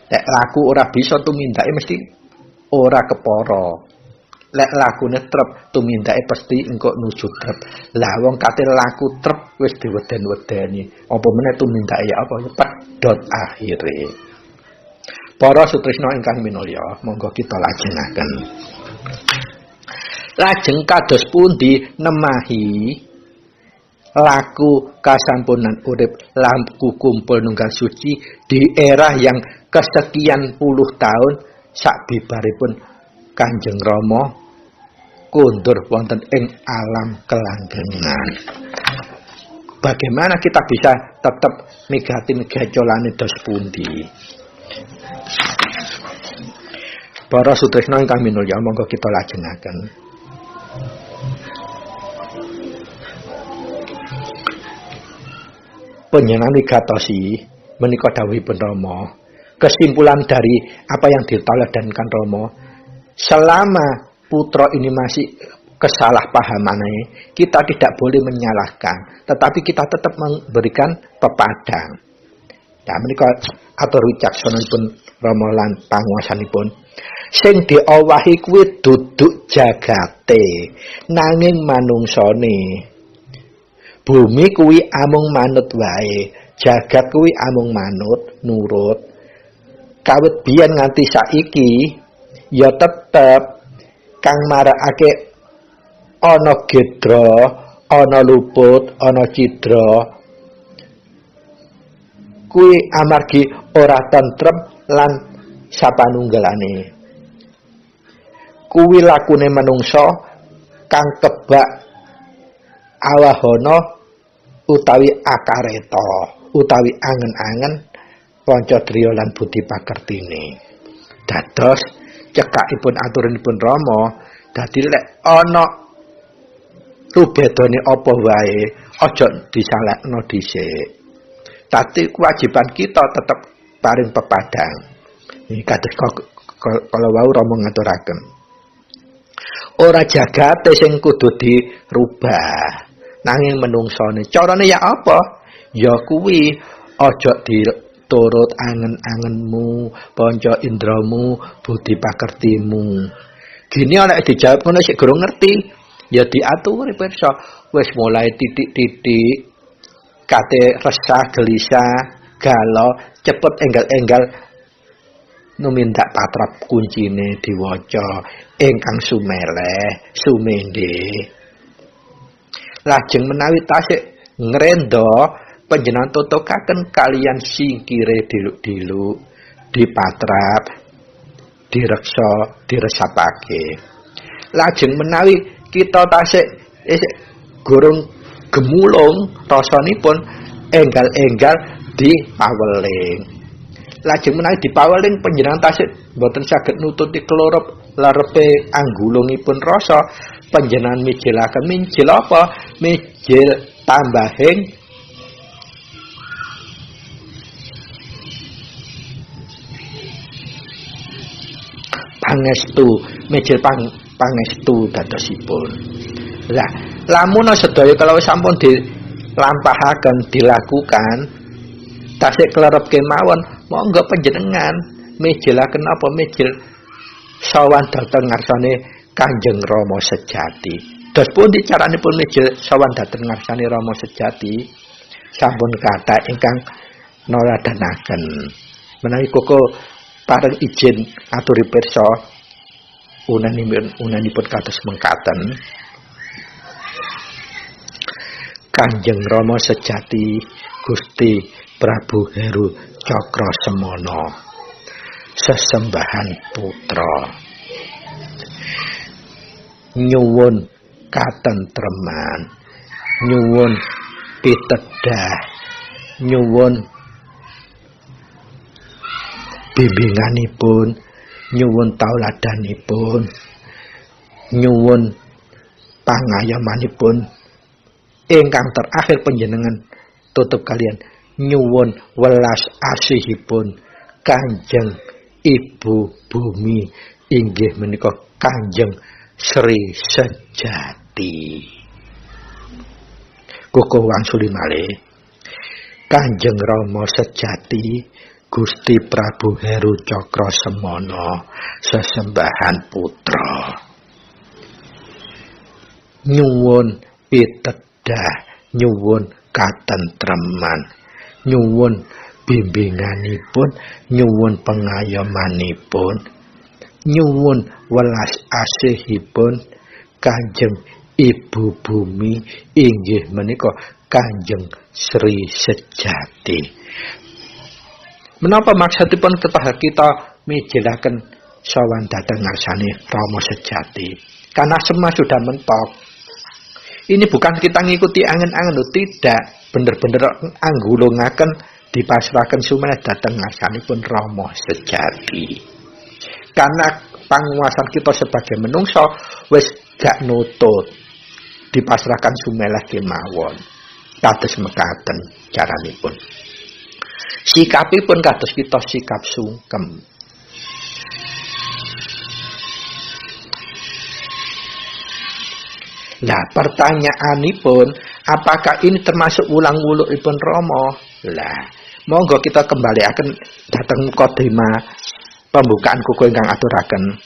Lek laku ora bisa tumindake mesti ora kepara. Lek lakune trep tumindake pasti engko nuju trep. Lah wong kate laku trep wis diweden-wedeni. Apa meneh tumindake ya apa pedhot akhire. Para sutresna ingkang minulya, monggo kita lajengaken. Lajeng kados pundi nemahi laku kasampunan urip laku kumpul nunggal suci di era yang kesekian puluh tahun sabibaripun Kanjeng Rama kundur wonten ing alam kelanggengan. Bagaimana kita bisa tetap migati megacolane dos pundi? Para sutresna ingkang minulya, monggo kita lajengaken. Panjenengan wigatosi menika dawuhipun Rama. Kesimpulan dari apa yang diteladankan Rama, selama putra ini masih kesalahpahamannya, kita tidak boleh menyalahkan, tetapi kita tetap memberikan pepadang. Ya menika atur wicaksananipun Rama lan panguwasanipun. Sing diowahi kuwi duduk jagate nanging manungsane. Bumi kuwi amung manut wae, jagat kuwi amung manut, nurut. Kawit biyen nganti saiki ya tetep kang marakake ana gedra, ana luput, ana cidra. Kuwi amargi ora tentrem lan sapanunggalane. Kuwi lakune manungsa kang kebak awahana utawi akareta, utawi angen-angen pancadriya lan budi pakertine. Dados cekakipun aturanipun Rama, dadi lek ana rubedane apa wae aja disalekno dhisik. Tapi kewajiban kita tetap paring pepadang. Ini kados kalau wau Rama ngaturaken. Ora jagate sing kudu dirubah, nanging menungsane. Carane ya apa? Ya kuwi aja diturut angen-angenmu, panca indramu, budi pakertimu. Gini nek dijawab ngono sik durung ngerti, ya diaturi pirsa. Wis mulai titik-titik kate resah, gelisah, galau, cepet enggal-enggal numindak patrap kuncine diwaca ingkang sumeleh sumende. Lajeng menawi tasik ngrenda panjenengan totokaken kalian singkire diluk-diluk, dipatrap, direksa, diresapake. Lajeng menawi kita tasik gorong gemulung rasanipun enggal-enggal dipaweling. Lajeng menawi dipaweling panjenengan tasik boten saged nututi kelorop larepe anggulungipun rasa, panjenengan mijilaken minjil apa? Mijil tambahing pangestu, mijil pangestu dadosipun. Lah, lamun sedaya kalau sampun dilampahaken dilakukan tasik klerep kemawon, monggo panjenengan mijilaken apa mijil sawan dhateng ngarsane Kanjeng Rama sejati. Dos pundi caranipun mijil sawan dhateng ngarsane Rama sejati? Sampun kathah ingkang noladanaken. Menawi koko pareng izin aturi pirsa unanipun kados mengkaten. Kanjeng Rama sejati Gusti Prabu Heru Cakrasemana sesembahan putra nyuwun katentreman, nyuwun pitedah, nyuwun bimbinganipun, nyuwun tauladanipun, nyuwun pangayomanipun. Ingkang terakhir panjenengan tutup kalian nyuwun welas asihipun Kanjeng Ibu Bumi inggih menika Kanjeng Sri Sejati. Kuku wangsuli malih Kanjeng Rama Sejati Gusti Prabu Heru Cakrasemana sesembahan putra nyuwun pitedah, nyuwun katentreman, nyuwun bimbinganipun, nyuwun pengayomanipun, nyuwun welas asihipun Kanjeng Ibu Bumi inggih menika Kanjeng Sri Sejati. Menapa maksudipun kita mijilaken sawan dhateng ngarsane Rama Sejati? Karena semua sudah mentok. Ini bukan kita ngikuti angen-angen, tidak. Bener-bener anggulungaken dipasrahaken sumeneh dhateng ngarsanipun Rama Sejati. Karena panguwasan kita sebagai menungso wis gak nutut, dipasrahkan sumeleh kemawon. Kados mekaten caranipun. Sikapipun kados kita sikap sungkem. Lah pertanyaanipun, apakah ini termasuk ulang-ulukipun Rama? Lah, monggo kita kembaliaken dhateng mukadimah pembukaan kuku ingkang aturaken.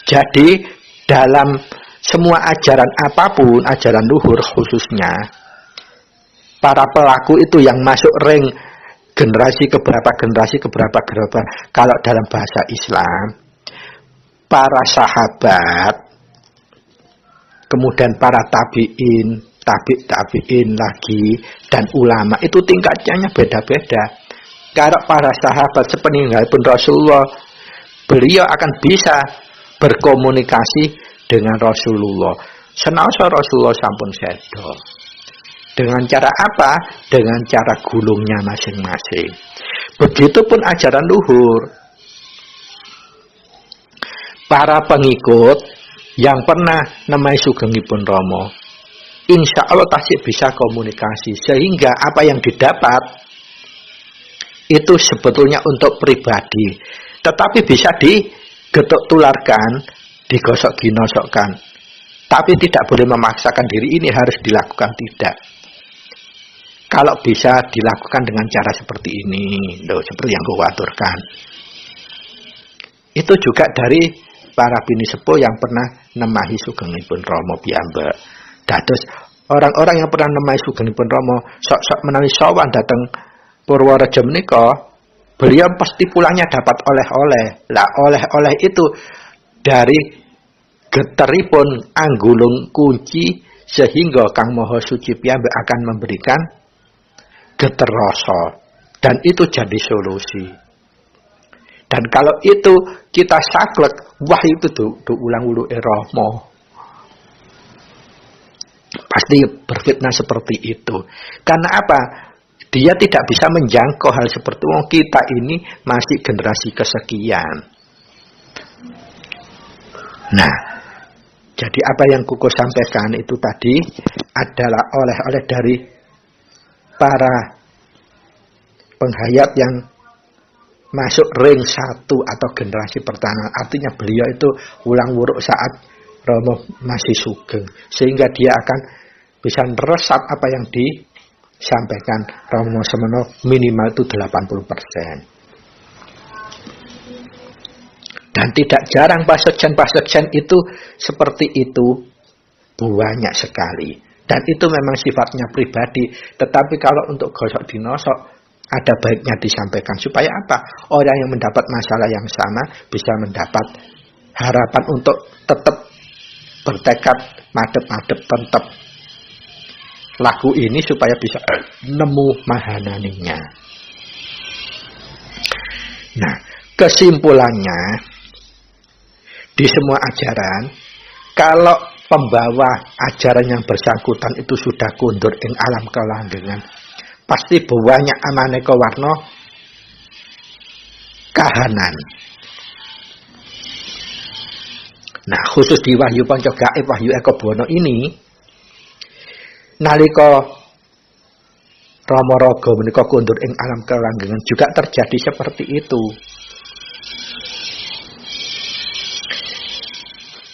Jadi dalam semua ajaran apapun, ajaran luhur khususnya, para pelaku itu yang masuk ring generasi keberapa. Kalau dalam bahasa Islam, para sahabat, kemudian para tabi'in lagi, dan ulama itu tingkatnya beda-beda. Kalau para sahabat sepeninggalipun Rasulullah, beliau akan bisa berkomunikasi dengan Rasulullah. Senaosa Rasulullah sampun sedo. Dengan cara apa? Dengan cara gulungnya masing-masing. Begitupun ajaran luhur. Para pengikut yang pernah nemai sugengipun Rama, insya Allah tasik bisa komunikasi, sehingga apa yang didapat itu sebetulnya untuk pribadi, tetapi bisa digetuk tularkan, digosok ginosokkan. Tapi tidak boleh memaksakan diri ini harus dilakukan, tidak. Kalau bisa dilakukan dengan cara seperti ini, seperti yang aku aturkan. Itu juga dari para bini sepuh yang pernah nemahi sugengipun Rama piyambak. Dados orang-orang yang pernah nemahi sugengipun Rama sok-sok menawi sowan dateng Purworejo menika, beliau pasti pulangnya dapat oleh-oleh. Lah oleh-oleh itu dari geteripun anggulung kunci, sehingga Kang Maha Suci piyambak akan memberikan geter rasa, dan itu jadi solusi. Dan kalau itu kita saklek, wah itu tuh ulang ulu Rama. Pasti berfitnah seperti itu. Karena apa? Dia tidak bisa menjangkau hal seperti itu. Kita ini masih generasi kesekian. Nah, jadi apa yang Kuko sampaikan itu tadi adalah oleh-oleh dari para penghayat yang masuk ring 1 atau generasi pertama. Artinya beliau itu ulang wuruk saat Rama masih sugeng, sehingga dia akan bisa meresap apa yang disampaikan Rama semana minimal itu 80%. Dan tidak jarang pasekjen itu seperti itu, banyak sekali. Dan itu memang sifatnya pribadi. Tetapi kalau untuk gosok dinosok, ada baiknya disampaikan. Supaya apa? Orang yang mendapat masalah yang sama bisa mendapat harapan untuk tetap bertekad, madep tetap lagu ini supaya bisa nemu mahananinya. Nah, kesimpulannya, di semua ajaran, kalau pembawa ajaran yang bersangkutan itu sudah kundur ing alam kelanggengan, pasti banyak amaneka warna kahanan. Nah, khusus di Wahyu Panca Gaib, Wahyu Eko Buwana ini, nalika Rama Raga menika kundur ing alam kelanggengan juga terjadi seperti itu.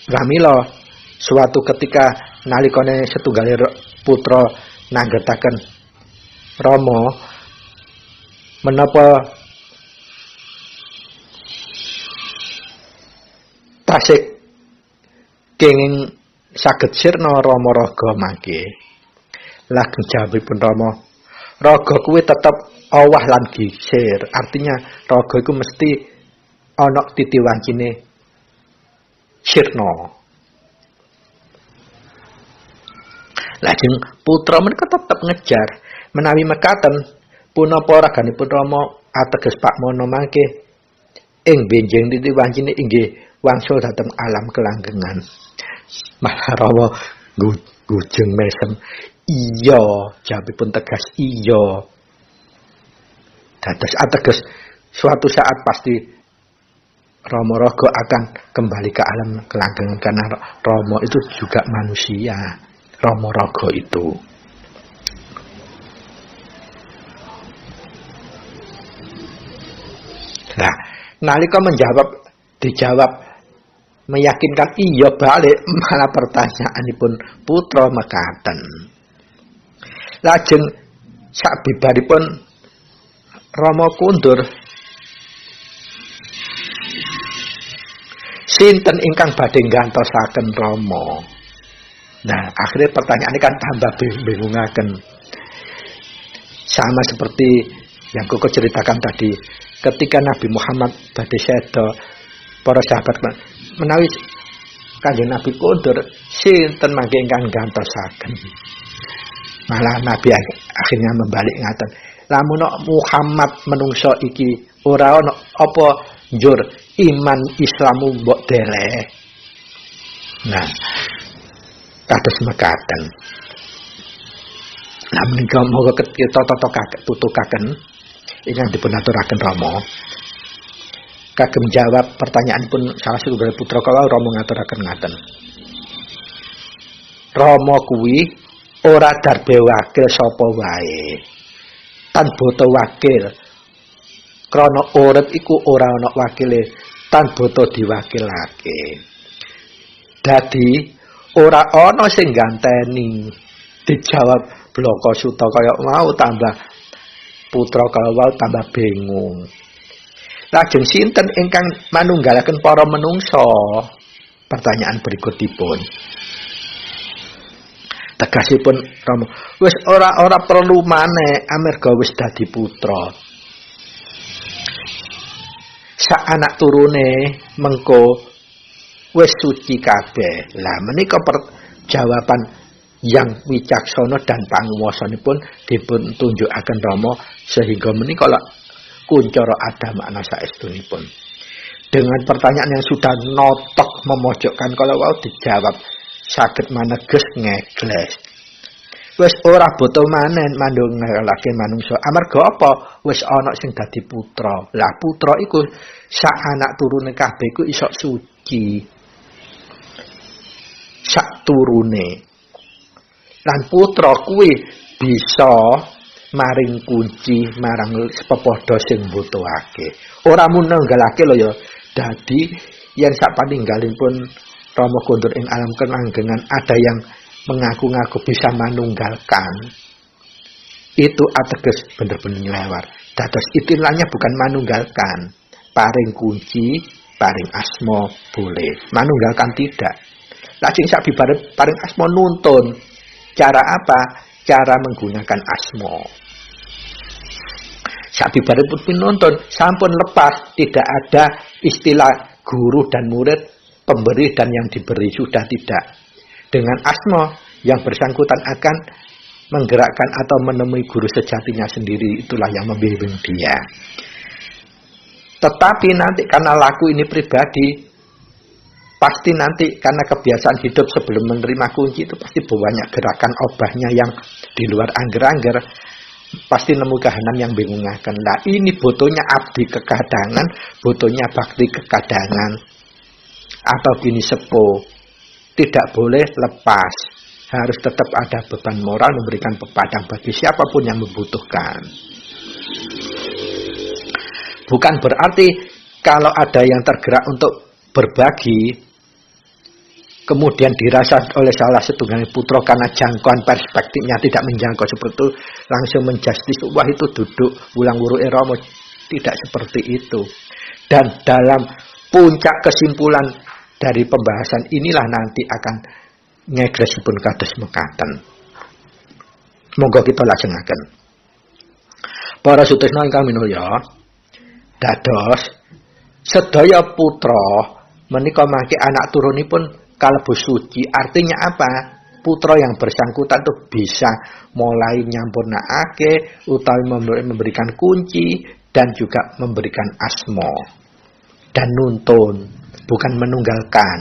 Pramila suatu ketika nalikane setunggal putra nanggetaken Rama menapa tasik kenging saged sirna Rama Raga mangke. Lajeng jawabipun Rama, raga kuwi tetep owah lan gisir. Artinya raga iku mesti ana titiwancine sirna. Lajeng putra menika tetep ngejar menawi mekaten punapa raganipun Rama ateges Pak Mono mangke ing benjing titiwancine inggih wangsul dhateng alam kelanggengan. Malah Rama gujeng mesem, iya, jawabipun tegas iya. Dados ateges suatu saat pasti Rama Raga akan kembali ke alam kelanggengan, karena Rama itu juga manusia. Rama Raga itu. Nah, nalika dijawab meyakinkan iya balik, malah pertanyaanipun putra mekaten. Lajeng sabibaripun Rama kundur, sinten ingkang badhe nggantosaken Rama? Nah, akhirnya pertanyaan ini kan tambah bingungaken. Sama seperti yang Koko ceritakan tadi, ketika Nabi Muhammad badhe seda, para sahabat menawi Kanjeng Nabi kondur, sinten mangke ingkang gantosaken. Malah Nabi akhirnya membalik ngaten, lamun Muhammad menungso iki ora ana apa njur iman Islamu mbok deleh. Nah, kados mekaten. Lah menika moga kita tutukaken ingkang dipun aturaken Rama. Kagem jawab pertanyaanipun salah satunggal putra kala Rama ngaturaken ngaten. Rama kuwi ora darbe wakil sapa wae. Tan boto wakil. Krana urip iku ora ana wakile, tan boto diwakilake. Dadi ora ana sing ganteni. Dijawab bloko suta kaya mau tambah putra kala wau tambah bingung. Lajeng sinten ingkang manunggalaken para menungso? Pertanyaan berikutipun. Tegasipun Rama, wis ora perlu maneh amarga wis dadi putra. Sak anak turune mengko wis suci kabeh. Lah menika jawaban yang wicaksana dan panguwasanipun dipun tunjukaken Rama sehingga menika kuncara ada makna saestunipun. Dengan pertanyaan yang sudah notok memojokkan kalau wau dijawab saged maneges ngegles. Wis ora boto manen mandungelake manungsa. Amarga apa? Wis ana sing dadi putra. Lah putra iku sak anak turune kabeh iku iso suci. Sak turune. Lan putra kuwi bisa maring kunci marang pepodo sing mbutuhake. Ora mun nanggalake lho ya. Dadi yen sak paninggalipun Rama kondur ing alam kenanggengan ada yang mengaku-ngaku bisa manunggalkan. Itu ateges bener-bener nglewar. Dados istilahnya bukan manunggalkan. Paring kunci, paring asma boleh. Manunggalkan tidak. Lajeng sak bibarep paring asma nuntun. Cara apa? Cara menggunakan asma. Sabi bareng pun pinuntun sampun lepas, tidak ada istilah guru dan murid, pemberi dan yang diberi, sudah tidak. Dengan asma yang bersangkutan akan menggerakkan atau menemui guru sejatinya sendiri, itulah yang membimbing dia. Tetapi nanti karena laku ini pribadi, pasti nanti karena kebiasaan hidup sebelum menerima kunci itu pasti banyak gerakan obahnya yang di luar angger-angger, pasti nemu kahanan yang bingungaken. Nah ini butuhnya abdi kekadangan, butuhnya bakti kekadangan, atau gini sepo, tidak boleh lepas, harus tetap ada beban moral memberikan pepadang bagi siapapun yang membutuhkan. Bukan berarti kalau ada yang tergerak untuk berbagi kemudian dirasa oleh salah setunggal putra karena jangkauan perspektifnya tidak menjangkau seperti itu langsung menjustis, wah itu duduk ulang wuruke Rama. Tidak seperti itu. Dan dalam puncak kesimpulan dari pembahasan inilah nanti akan ngegresipun kados mekaten. Monggo kita lajengaken. Para sutresna ingkang minulya, dados sedaya putra menika mangke anak turunipun kalebu suci. Artinya apa? Putra yang bersangkutan itu bisa mulai nyampurnakake utawi memberikan kunci dan juga memberikan asma dan nuntun, bukan menunggalkan.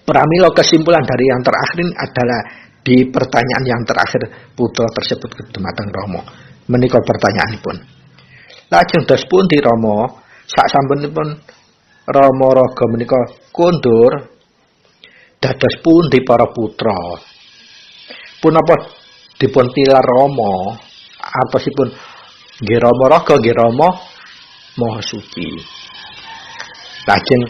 Pramila kesimpulan dari yang terakhir ini adalah di pertanyaan yang terakhir putra tersebut kedumateng Rama. Menika pertanyaanipun. Lajeng dos pundi Rama sak sampunipun Rama raga menika kondur dados pundi para putra. Punapa dipun tilar Rama artosipun nggih Rama raga nggih Rama maha suci. Lajeng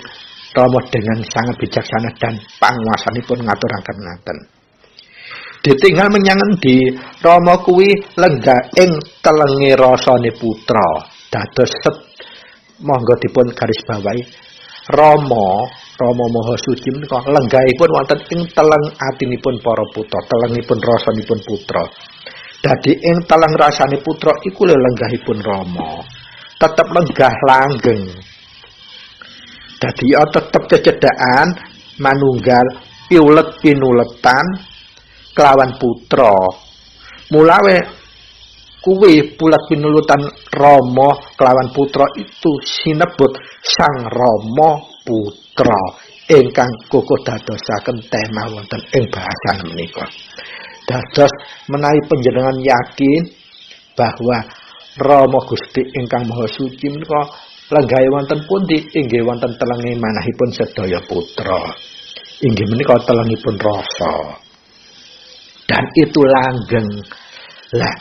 Rama dengan sangat bijaksana dan panguwasanipun ngaturaken ngaten. Ditinggal menyang endi Rama kuwi lenggah ing telenge rasane putra. Dados monggo dipun garis bawahi Rama Rama Maha Suci menika lenggahipun wonten ing teleng atinipun para putra, telengipun rasanipun putra. Dadi ing teleng rasane putra iku lho lenggahipun Rama. Tetep lenggah langgeng. Dadi tetep cecedhakan manunggal piulet pinuletan kelawan putra. Mulawe kuwi pulat pinulutan Rama kelawan putra itu sinebut Sang Rama Putra ingkang kukuh dadosaken tema wonten ing bahasan menika. Dados menawi panjenengan yakin bahwa Rama Gusti ingkang Maha Suci menika lenggahe wonten pundi? Inggih wonten telenge manahipun sedaya putra. Inggih menika telengipun rasa. Dan itu langgeng. Lah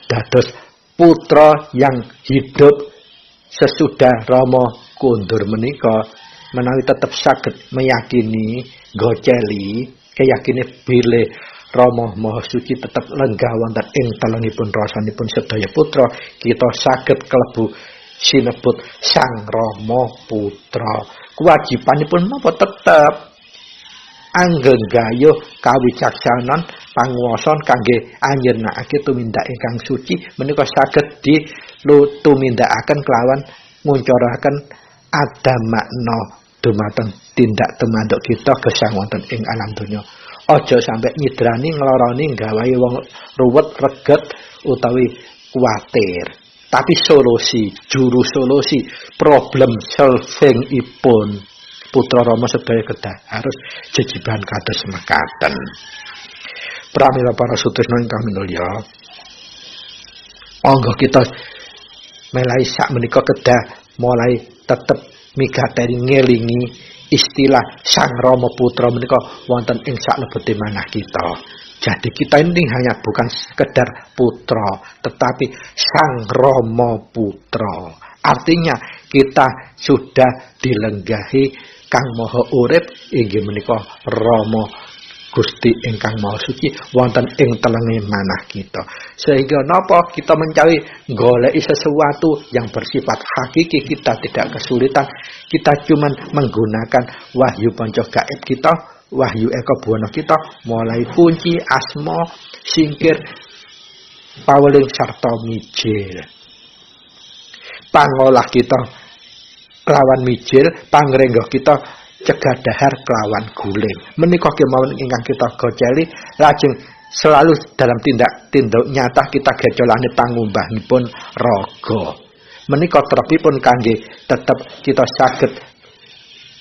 dados putra yang hidup sesudah Rama kundur menika menawi tetap saged meyakini goceli keyakine bilih Rama Maha Suci tetap lenggah wonten ing telengipun rasanipun sedaya putra, kita saged klebu sinebut Sang Rama Putra. Kewajibanipun napa tetep anggenggayuh kawicaksanan panguwasan kangge anjenenake tumindak ingkang suci menika saged ditumindakaken kelawan nguncuraken adamakna dumateng tindak tumanduk kita gesang wonten ing alam donya. Aja sampai nyidrani ngloroni gawahi wong ruwet reget utawi kuwatir. Tapi solusi, juru solusi problem solving ipun putra Rama sedaya kedah harus jejiban kados mekaten. Pramila para sutresna ingkang minulya, monggo kita melai sak menika kedah mulai tetep migateni ngelingi istilah Sang Rama Putra menika wonten ing salebete manah kita. Jadi kita ini hanya bukan sekedar putra, tetapi Sang Rama Putra. Artinya kita sudah dilenggahi Kang Maha Urip inggih menika Rama Gusti ingkang Maha Suci wonten ing telenge manah kita. Sehingga napa kita mencari goleki sesuatu yang bersifat hakiki, kita tidak kesulitan. Kita cuman menggunakan wahyu panca gaib kita, wahyu eka buwana kita, mulai kunci, asma, singkir, paweling sarta mijil. Pangolah kita kelawan mijil, pangrenggah kita cegah dahar kelawan guling. Menika kemawon ingkang kita goceli lajeng selalu dalam tindak nyata kita gecolane pangumbahipun raga. Menika trepipun kangge tetep kita saged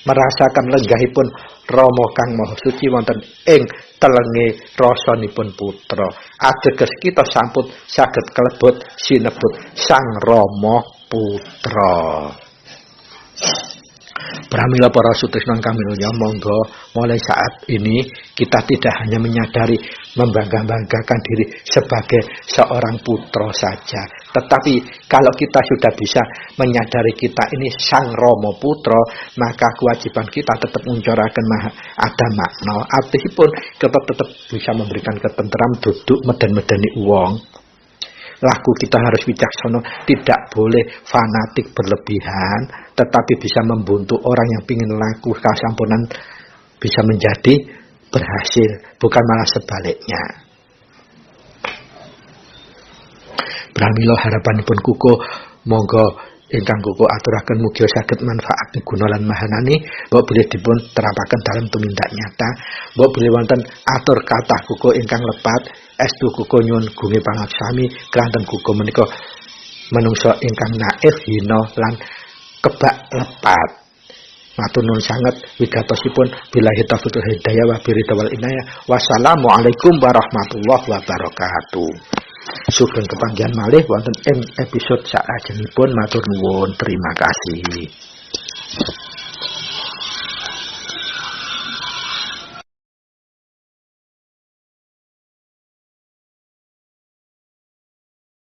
merasakan lenggahipun Rama Kang Maha Suci wonten ing telenge rasanipun putra. Ateges kita sampun saged kalebet sinebut Sang Rama Putra. Pramila para sutresna kang minulya, monggo mulai saat ini kita tidak hanya menyadari membangga-banggakan diri sebagai seorang putra saja, tetapi kalau kita sudah bisa menyadari kita ini Sang Rama Putra, maka kewajiban kita tetap nguncuraken ada makna. Artipun kita tetap bisa memberikan ketenteram duduk meden-medeni wong. Laku kita harus bijaksana, tidak boleh fanatik berlebihan, tetapi bisa membuntu orang yang ingin laku kasampunan bisa menjadi berhasil, bukan malah sebaliknya. Pramila harapanipun kuku, monggo ingkang kuku aturaken mugi saged manfaat guna lan mahanani, mbok bilih dipun terapaken dalam tumindak nyata, mbok bilih wonten atur kathah kuku ingkang lepat. Estu kuku nyuwun gunge pangaksami kelanten kuku menika manungsa ingkang naif hina lan kebak lepat. Matur nuwun sanget wigatosipun billahi taufiq hidayah wa biridwal inayah. Wassalamualaikum warahmatullahi wabarakatuh. Sugeng kepanggihan malih wonten ing episode salajengipun. Matur nuwun, terima kasih.